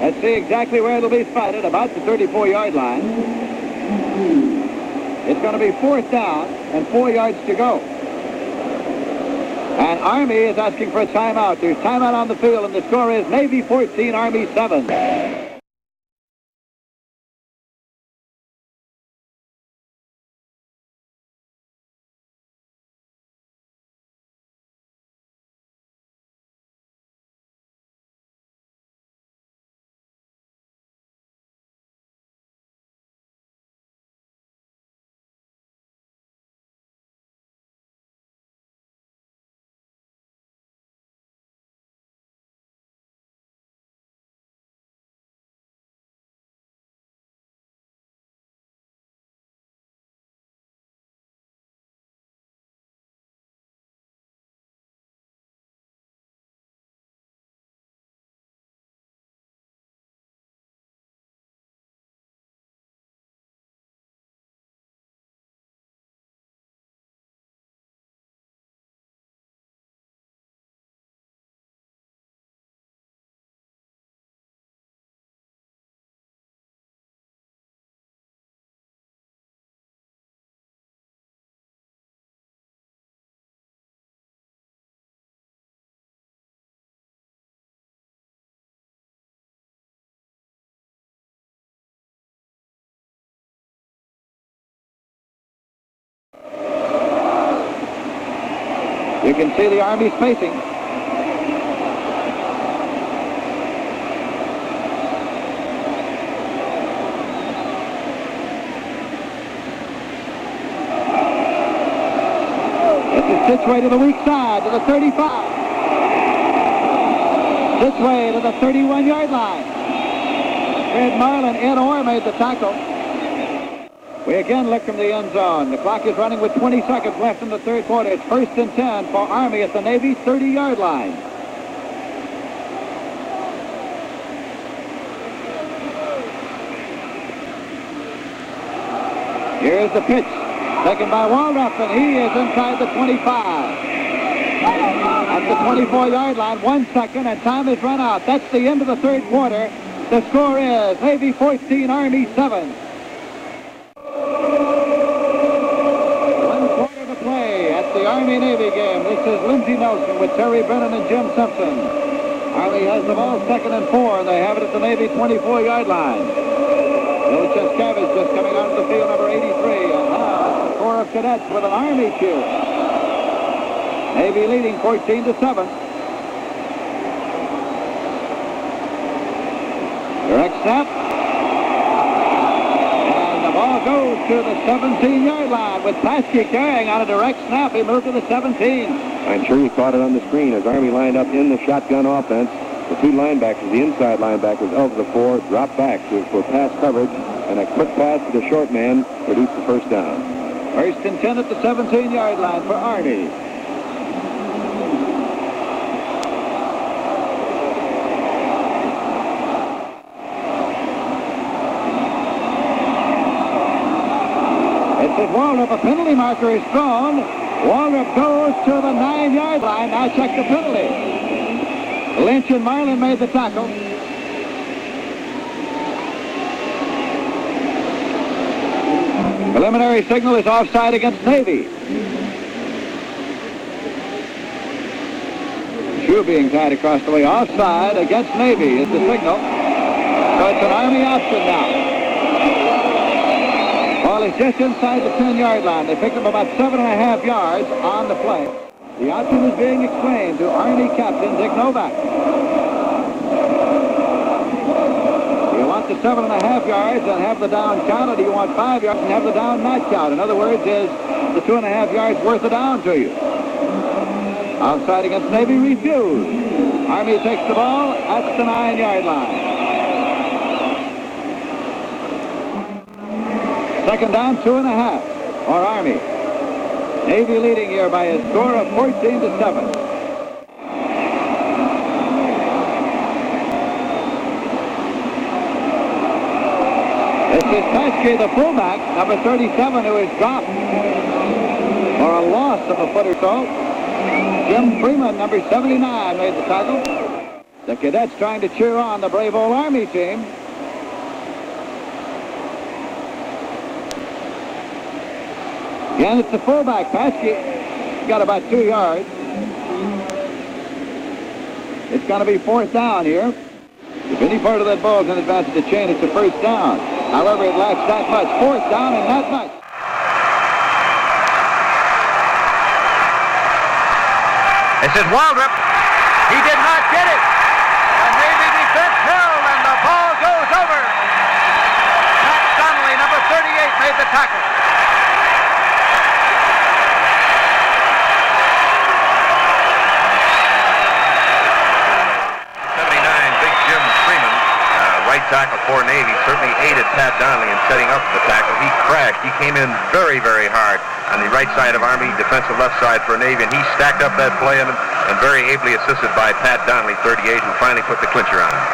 Let's see exactly where it'll be spotted, about the 34-yard line. It's going to be 4th down and 4 yards to go. And Army is asking for a timeout. There's timeout on the field, and the score is Navy 14, Army 7. You can see the Army spacing. This is Situate to the weak side, to the 35. Situate to the 31-yard line. Fred Marlin, Ed Orr made the tackle. We again look from the end zone. The clock is running with 20 seconds left in the third quarter. It's 1st and 10 for Army at the Navy 30-yard line. Here's the pitch. Taken by Waldrop, and he is inside the 25. At the 24-yard line, 1 second, and time is run out. That's the end of the third quarter. The score is Navy 14, Army 7. 1 quarter to play at the Army-Navy game. This is Lindsay Nelson with Terry Brennan and Jim Simpson. Army has the ball 2nd and 4, and they have it at the Navy 24-yard line. Bill Cheskavich just coming onto the field, number 83, and now the Corps of Cadets with an Army cheer. Navy leading 14-7. Direct snap. And the ball goes to the 17-yard line with Paskey carrying on a direct snap. He moved to the 17. I'm sure you caught it on the screen as Army lined up in the shotgun offense. The two linebackers, the inside linebackers of the 4, dropped back for pass coverage, and a quick pass to the short man produced the first down. 1st and 10 at the 17-yard line for Army. Waldrop, a penalty marker is thrown. Waldrop goes to the 9-yard line. Now check the penalty. Lynch and Marlin made the tackle. Preliminary signal is offside against Navy. Shoe being tied across the way. Offside against Navy is the signal. So it's an Army option now. Ball is just inside the 10-yard line. They picked up about 7.5 yards on the play. The option is being explained to Army captain Dick Novak. Do you want the 7.5 yards and have the down count, or do you want 5 yards and have the down not count? In other words, is the 2.5 yards worth a down to you? Outside against Navy, refused. Army takes the ball at the 9-yard line. Second down, 2.5 for Army. Navy leading here by a score of 14-7. This is Paskey, the fullback, number 37, who is dropped for a loss of a foot or so. Jim Freeman, number 79, made the tackle. The cadets trying to cheer on the brave old Army team. Again, it's the fullback. Paskey got about 2 yards. It's going to be 4th down here. If any part of that ball is in advance of the chain, it's a 1st down. However, it lacks that much. 4th down and that much. This is Waldrop. He did not get it. The Navy defense held, and the ball goes over. Pat Donnelly, number 38, made the tackle. Right tackle for Navy certainly aided Pat Donnelly in setting up the tackle. He crashed. He came in very, very hard on the right side of Army, defensive left side for Navy, and he stacked up that play and very ably assisted by Pat Donnelly, 38, who finally put the clincher on him.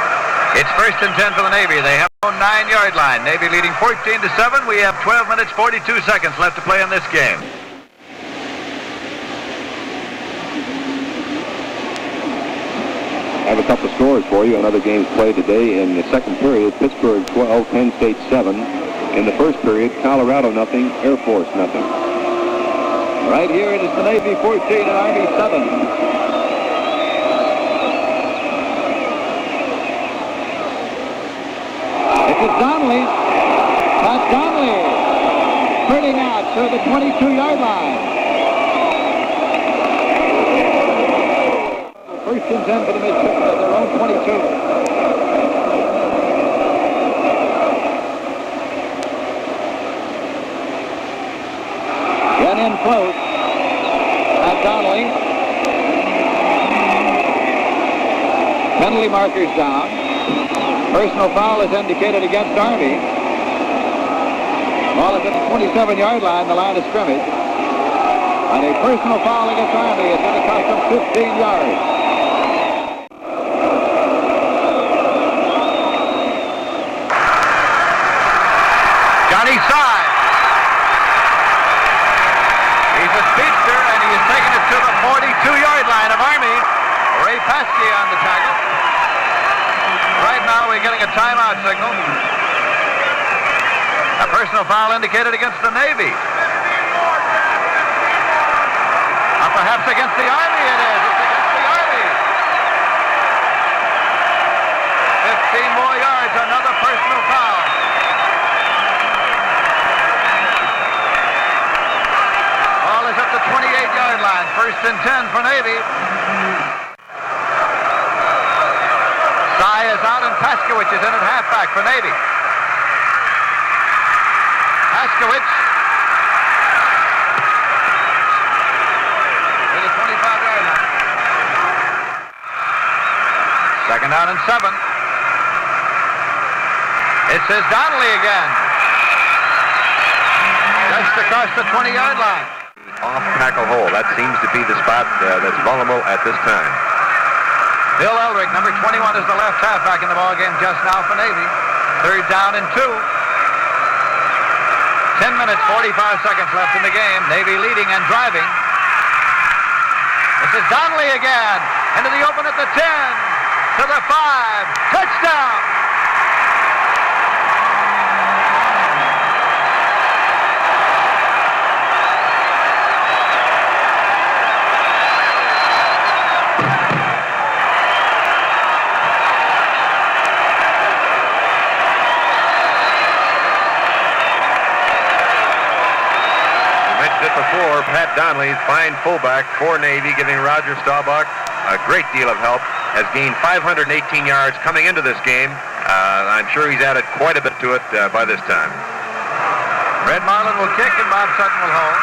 It's 1st and 10 for the Navy. They have a 9-yard line. Navy leading 14-7. We have 12 minutes, 42 seconds left to play in this game. I have a couple of scores for you on other games played today. In the second period, Pittsburgh 12, Penn State 7. In the first period, Colorado nothing, Air Force nothing. Right here it is the Navy 14 and Army 7. It is Donnelly. Pat Donnelly sprinting out to the 22-yard line. in for the Midshipmen at their own 22. Get in close. At Donnelly. Penalty markers down. Personal foul is indicated against Army. Ball is at the 27-yard line, the line of scrimmage. And a personal foul against Army is going to cost them 15 yards. Johnny Sy. He's a speedster, and he has taken it to the 42-yard line of Army. Ray Paskey on the tackle. Right now we're getting a timeout signal. A personal foul indicated against the Navy. Perhaps against the Army it is. It's against the Army. 15 more yards, another personal foul. Ball is at the 28-yard line. First and 10 for Navy. Sy is out and Paskowitz is in at halfback for Navy. Paskowitz. Second down and 7. It says Donnelly again. Just across the 20-yard line. Off tackle hole. That seems to be the spot that's vulnerable at this time. Bill Eldrick, number 21, is the left halfback in the ballgame just now for Navy. Third down and 2. 10 minutes, 45 seconds left in the game. Navy leading and driving. This is Donnelly again. Into the open at the 10. To the 5. Touchdown! You mentioned it before, Pat Donnelly, fine fullback for Navy, giving Roger Staubach a great deal of help. Has gained 518 yards coming into this game. I'm sure he's added quite a bit to it by this time. Red Marlin will kick and Bob Sutton will hold.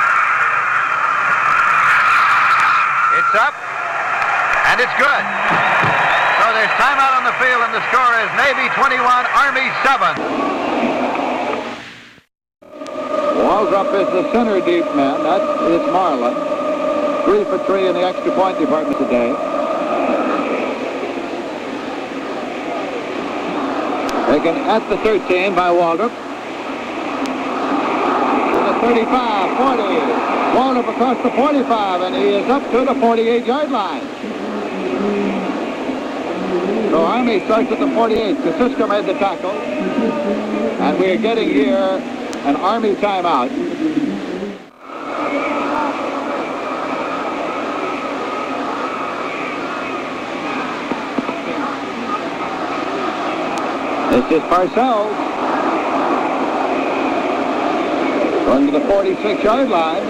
It's up, and it's good. So there's timeout on the field, and the score is Navy 21, Army 7. Waldrop is the center deep man. That is Marlin. 3 for 3 in the extra point department today. Taken at the 13 by Waldrop. To the 35, 40. Waldrop across the 45, and he is up to the 48-yard line. So Army starts at the 48. Kosciuszko made the tackle. And we are getting here an Army timeout. This is Parcells. Going to the 46-yard line.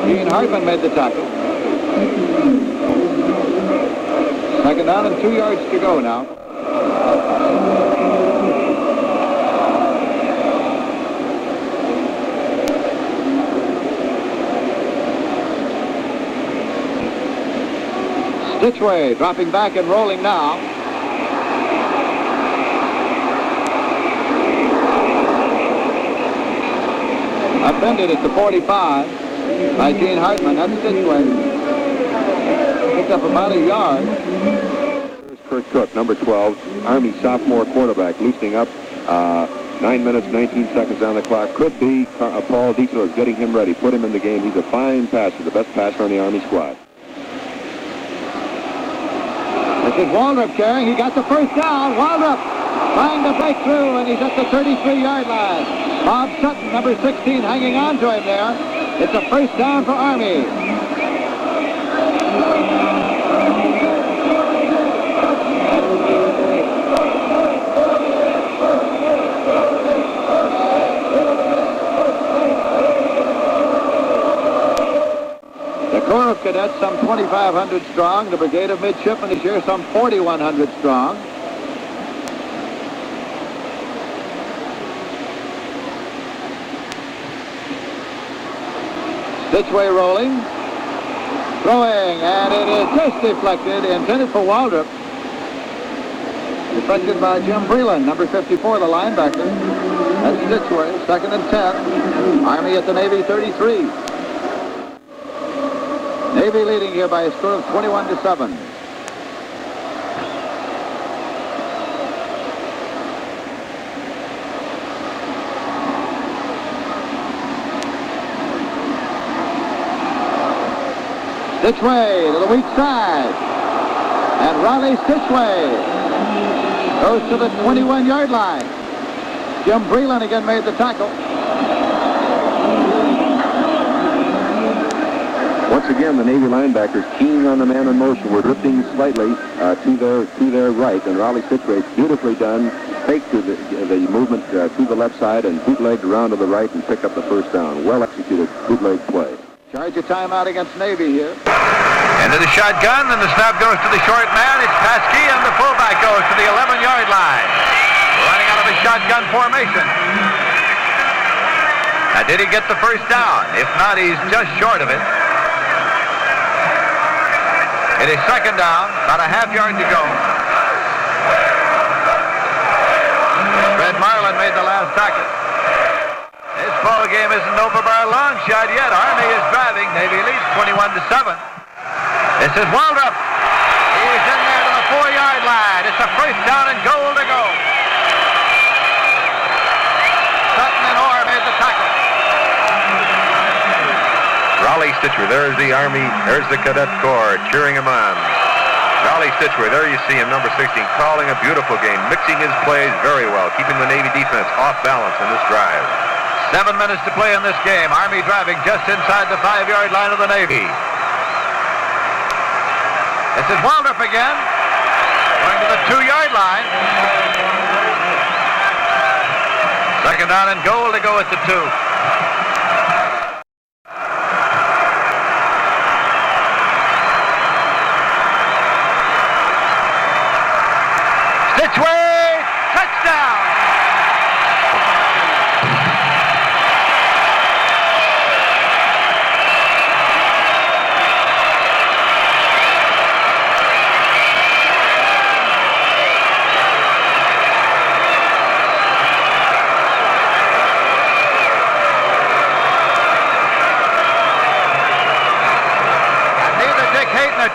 Gene Hartman made the tackle. Second down and 2 yards to go now. Stitchway dropping back and rolling now. Upended at the 45 by Gene Hartman. That's Stitchway. Picked up about a yard. Here's Kurt Cook, number 12, Army sophomore quarterback, loosening up. 9 minutes, 19 seconds on the clock. Could be Paul Diesel is getting him ready. Put him in the game. He's a fine passer, the best passer on the Army squad. This is Waldrop carrying. He got the first down. Waldrop trying to break through, and he's at the 33-yard line. Bob Sutton, number 16, hanging on to him there. It's a first down for Army. The Corps of Cadets, some 2,500 strong. The Brigade of Midshipmen is here, some 4,100 strong. Stitchway rolling, throwing, and it is just deflected, intended for Waldrop. Deflected by Jim Breland, number 54, the linebacker. That's Stitchway, 2nd and 10. Army at the Navy 33. Navy leading here by a score of 21-7. Stitchway to the weak side. And Riley Stitchway goes to the 21-yard line. Jim Breland again made the tackle. Once again, the Navy linebackers keen on the man in motion. We're drifting slightly to their right, and Riley Stitchway, beautifully done, fake to the movement to the left side and bootlegged around to the right and pick up the first down. Well executed bootleg play. Charge a timeout against Navy here. Into the shotgun, and the snap goes to the short man. It's Paskey, and the fullback goes to the 11-yard line. Running out of the shotgun formation. Now, did he get the first down? If not, he's just short of it. It is 2nd down, about a half yard to go. Fred Marlin made the last tackle. This ball game isn't over by a long shot yet. Army is driving. Navy leads 21-7. This is Waldrop. He's in there to the 4-yard line. It's a first down and goal to go. Sutton and Orr made the tackle. Raleigh Stitchway, there's the Army, there's the Cadet Corps cheering him on. Raleigh Stitchway, there you see him, number 16, calling a beautiful game, mixing his plays very well, keeping the Navy defense off balance in this drive. 7 minutes to play in this game. Army driving just inside the 5-yard line of the Navy. This is Waldrop again, going to the 2-yard line. 2nd down and goal to go at the 2. Stitchway, touchdown!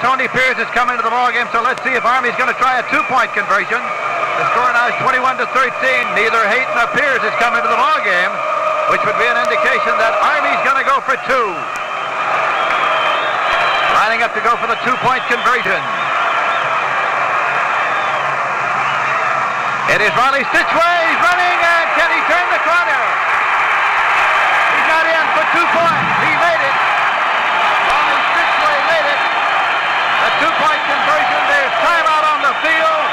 Tony Pierce is coming to the ball game, so let's see if Army's going to try a 2-point conversion. The score now is 21-13. Neither Hayton nor Pierce is coming to the ball game, which would be an indication that Army's going to go for 2. Lining up to go for the 2-point conversion. It is Riley Stitchway. He's running, and can he turn the corner? He's not in for 2 points. He made it. Riley Stitchway made it. A 2-point conversion. There's timeout on the field,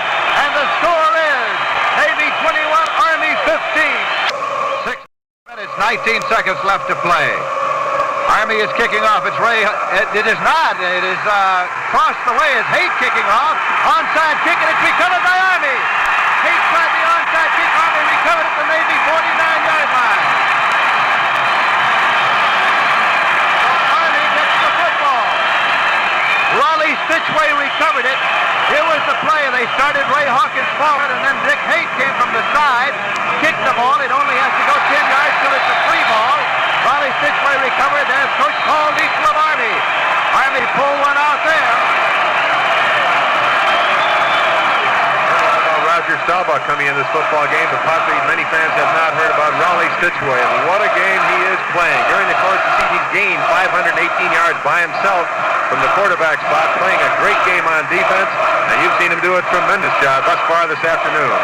and the score is Navy 21, Army 15. 6 minutes, 19 seconds left to play. Army is kicking off. It's Ray. It is not. It is crossed the way. It's Haight kicking off. Onside kick, and it's recovered by Army. Haight tried the onside kick. Army recovered at the Navy 49-yard line. Raleigh Stitchway recovered it. Here was the play. They started Ray Hawkins forward, and then Dick Haight came from the side, kicked the ball. It only has to go 10 yards till it's a free ball. Raleigh Stitchway recovered. There's Coach Paul Diesel of Army. Army pulled one out there. Roger Staubach coming in this football game, but possibly many fans have not heard about Raleigh Stitchway, and what a game he is playing. During the course of the season, he's gained 518 yards by himself from the quarterback spot, playing a great game on defense, and you've seen him do a tremendous job thus far this afternoon.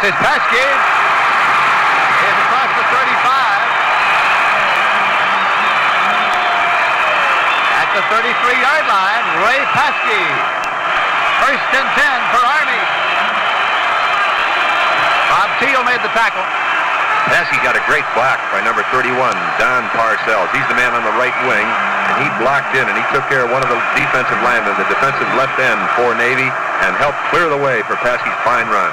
This is Paskey. He's across the 35. At the 33-yard line, Ray Paskey. First and 10 for Army. Bob Thiel made the tackle. Paskey got a great block by number 31, Don Parcells. He's the man on the right wing, and he blocked in, and he took care of one of the defensive linemen, the defensive left end for Navy, and helped clear the way for Paskey's fine run.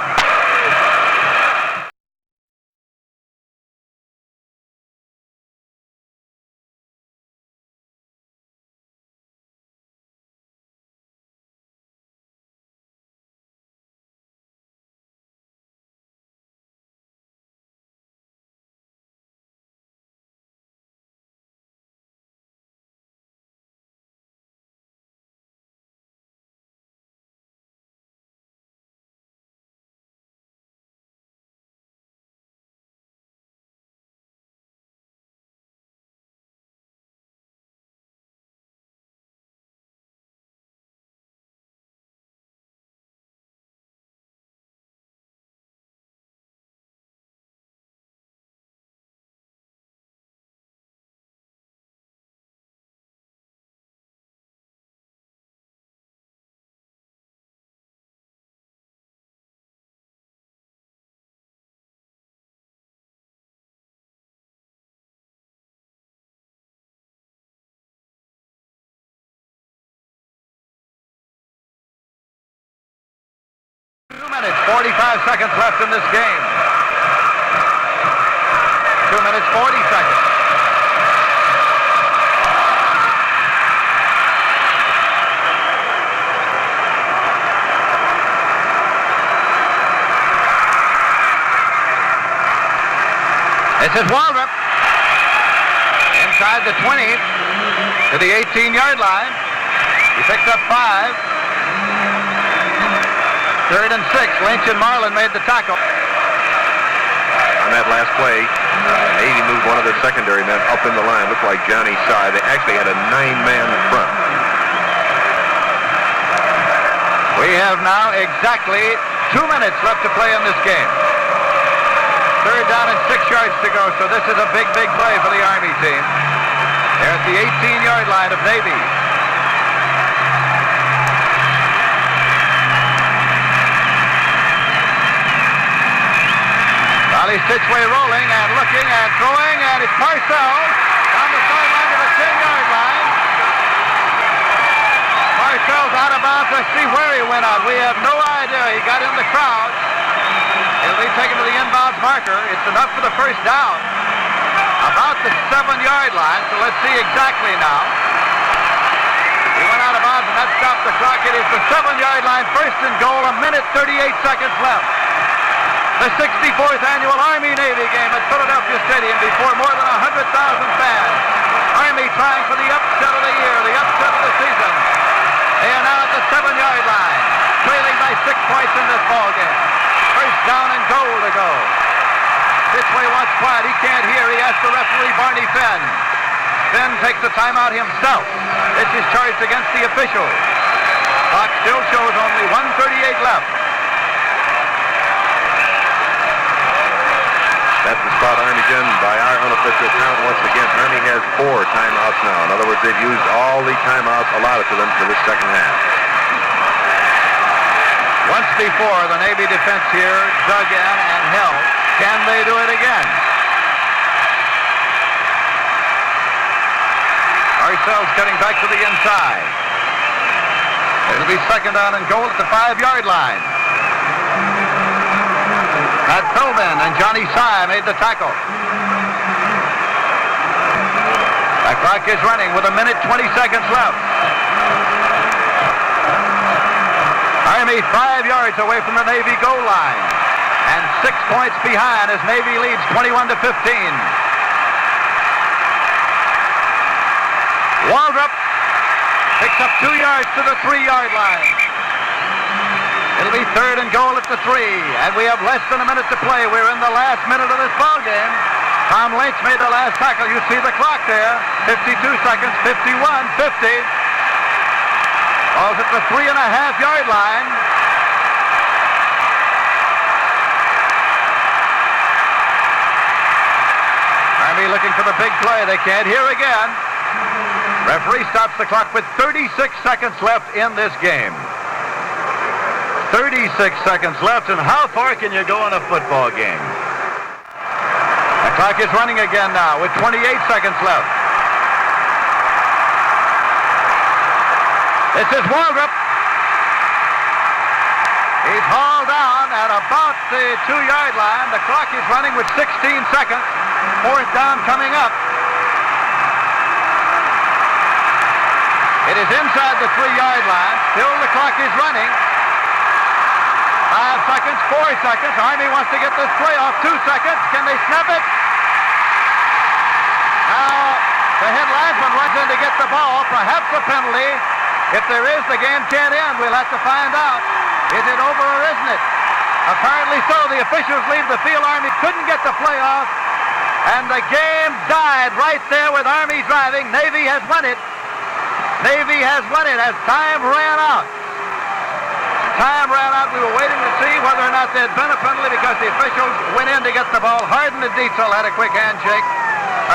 Minutes, 45 seconds left in this game. 2 minutes, 40 seconds. This is Waldrop. Inside the 20 to the 18-yard line. He picks up 5. 3rd and 6. Lynch and Marlin made the tackle. On that last play, Navy moved one of their secondary men up in the line. Looked like Johnny Sy. They actually had a 9-man front. We have now exactly 2 minutes left to play in this game. 3rd down and 6 yards to go, so this is a big, big play for the Army team. They're at the 18-yard line of Navy. Stitchway rolling and looking and throwing, and it's Parcells down the sideline to the 10-yard line. Parcells out of bounds. Let's see where he went out. We have no idea. He got in the crowd. He'll be taken to the inbounds marker. It's enough for the first down. About the 7-yard line, so let's see exactly now. He went out of bounds, and that stopped the clock. It is the 7-yard line, first and goal, 1 minute, 38 seconds left. The 64th annual Army-Navy game at Philadelphia Stadium before more than 100,000 fans. Army trying for the upset of the year, the upset of the season. They are now at the 7-yard line, trailing by 6 points in this ball game. First down and goal to go. Stitchway wants quiet. He can't hear. He asks the referee, Barney Fenn. Fenn takes the timeout himself. This is charged against the official. Clock still shows only 1:38 left. That's the spot Army done by our unofficial count. Once again, Army has 4 timeouts now. In other words, they've used all the timeouts allotted to them for this second half. Once before, the Navy defense here dug in and held. Can they do it again? Parcells getting back to the inside. It'll be second down and goal at the 5-yard line. Pat Philbin and Johnny Sy made the tackle. The clock is running with 1 minute, 20 seconds left. Army 5 yards away from the Navy goal line. And 6 points behind as Navy leads 21-15. Waldrop picks up 2 yards to the 3-yard line. It'll be third and goal at the 3, and we have less than a minute to play. We're in the last minute of this ball game. Tom Lynch made the last tackle. You see the clock there. 52 seconds, 51, 50. Ball's at the 3.5-yard line. Army looking for the big play. They can't hear again. Referee stops the clock with 36 seconds left in this game. 36 seconds left, and how far can you go in a football game? The clock is running again now with 28 seconds left. This is Waldrop. He's hauled down at about the 2-yard line. The clock is running with 16 seconds. Fourth down coming up. It is inside the 3-yard line. Still the clock is running. 5 seconds, 4 seconds. Army wants to get this play off. 2 seconds. Can they snap it? Now, the head linesman runs in to get the ball. Perhaps a penalty. If there is, the game can't end. We'll have to find out. Is it over or isn't it? Apparently so. The officials leave the field. Army couldn't get the play off. And the game died right there with Army driving. Navy has won it. Navy has won it as time ran out. Time ran out. We were waiting to see whether or not there had been a penalty because the officials went in to get the ball. Hardin and Dietzel had a quick handshake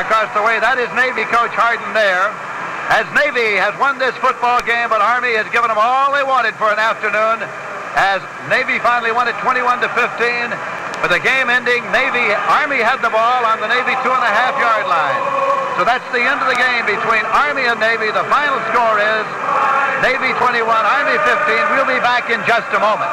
across the way. That is Navy coach Hardin there. As Navy has won this football game, but Army has given them all they wanted for an afternoon. As Navy finally won it 21-15. With the game ending, Army had the ball on the Navy 2.5-yard line. So that's the end of the game between Army and Navy. The final score is Navy 21, Army 15. We'll be back in just a moment.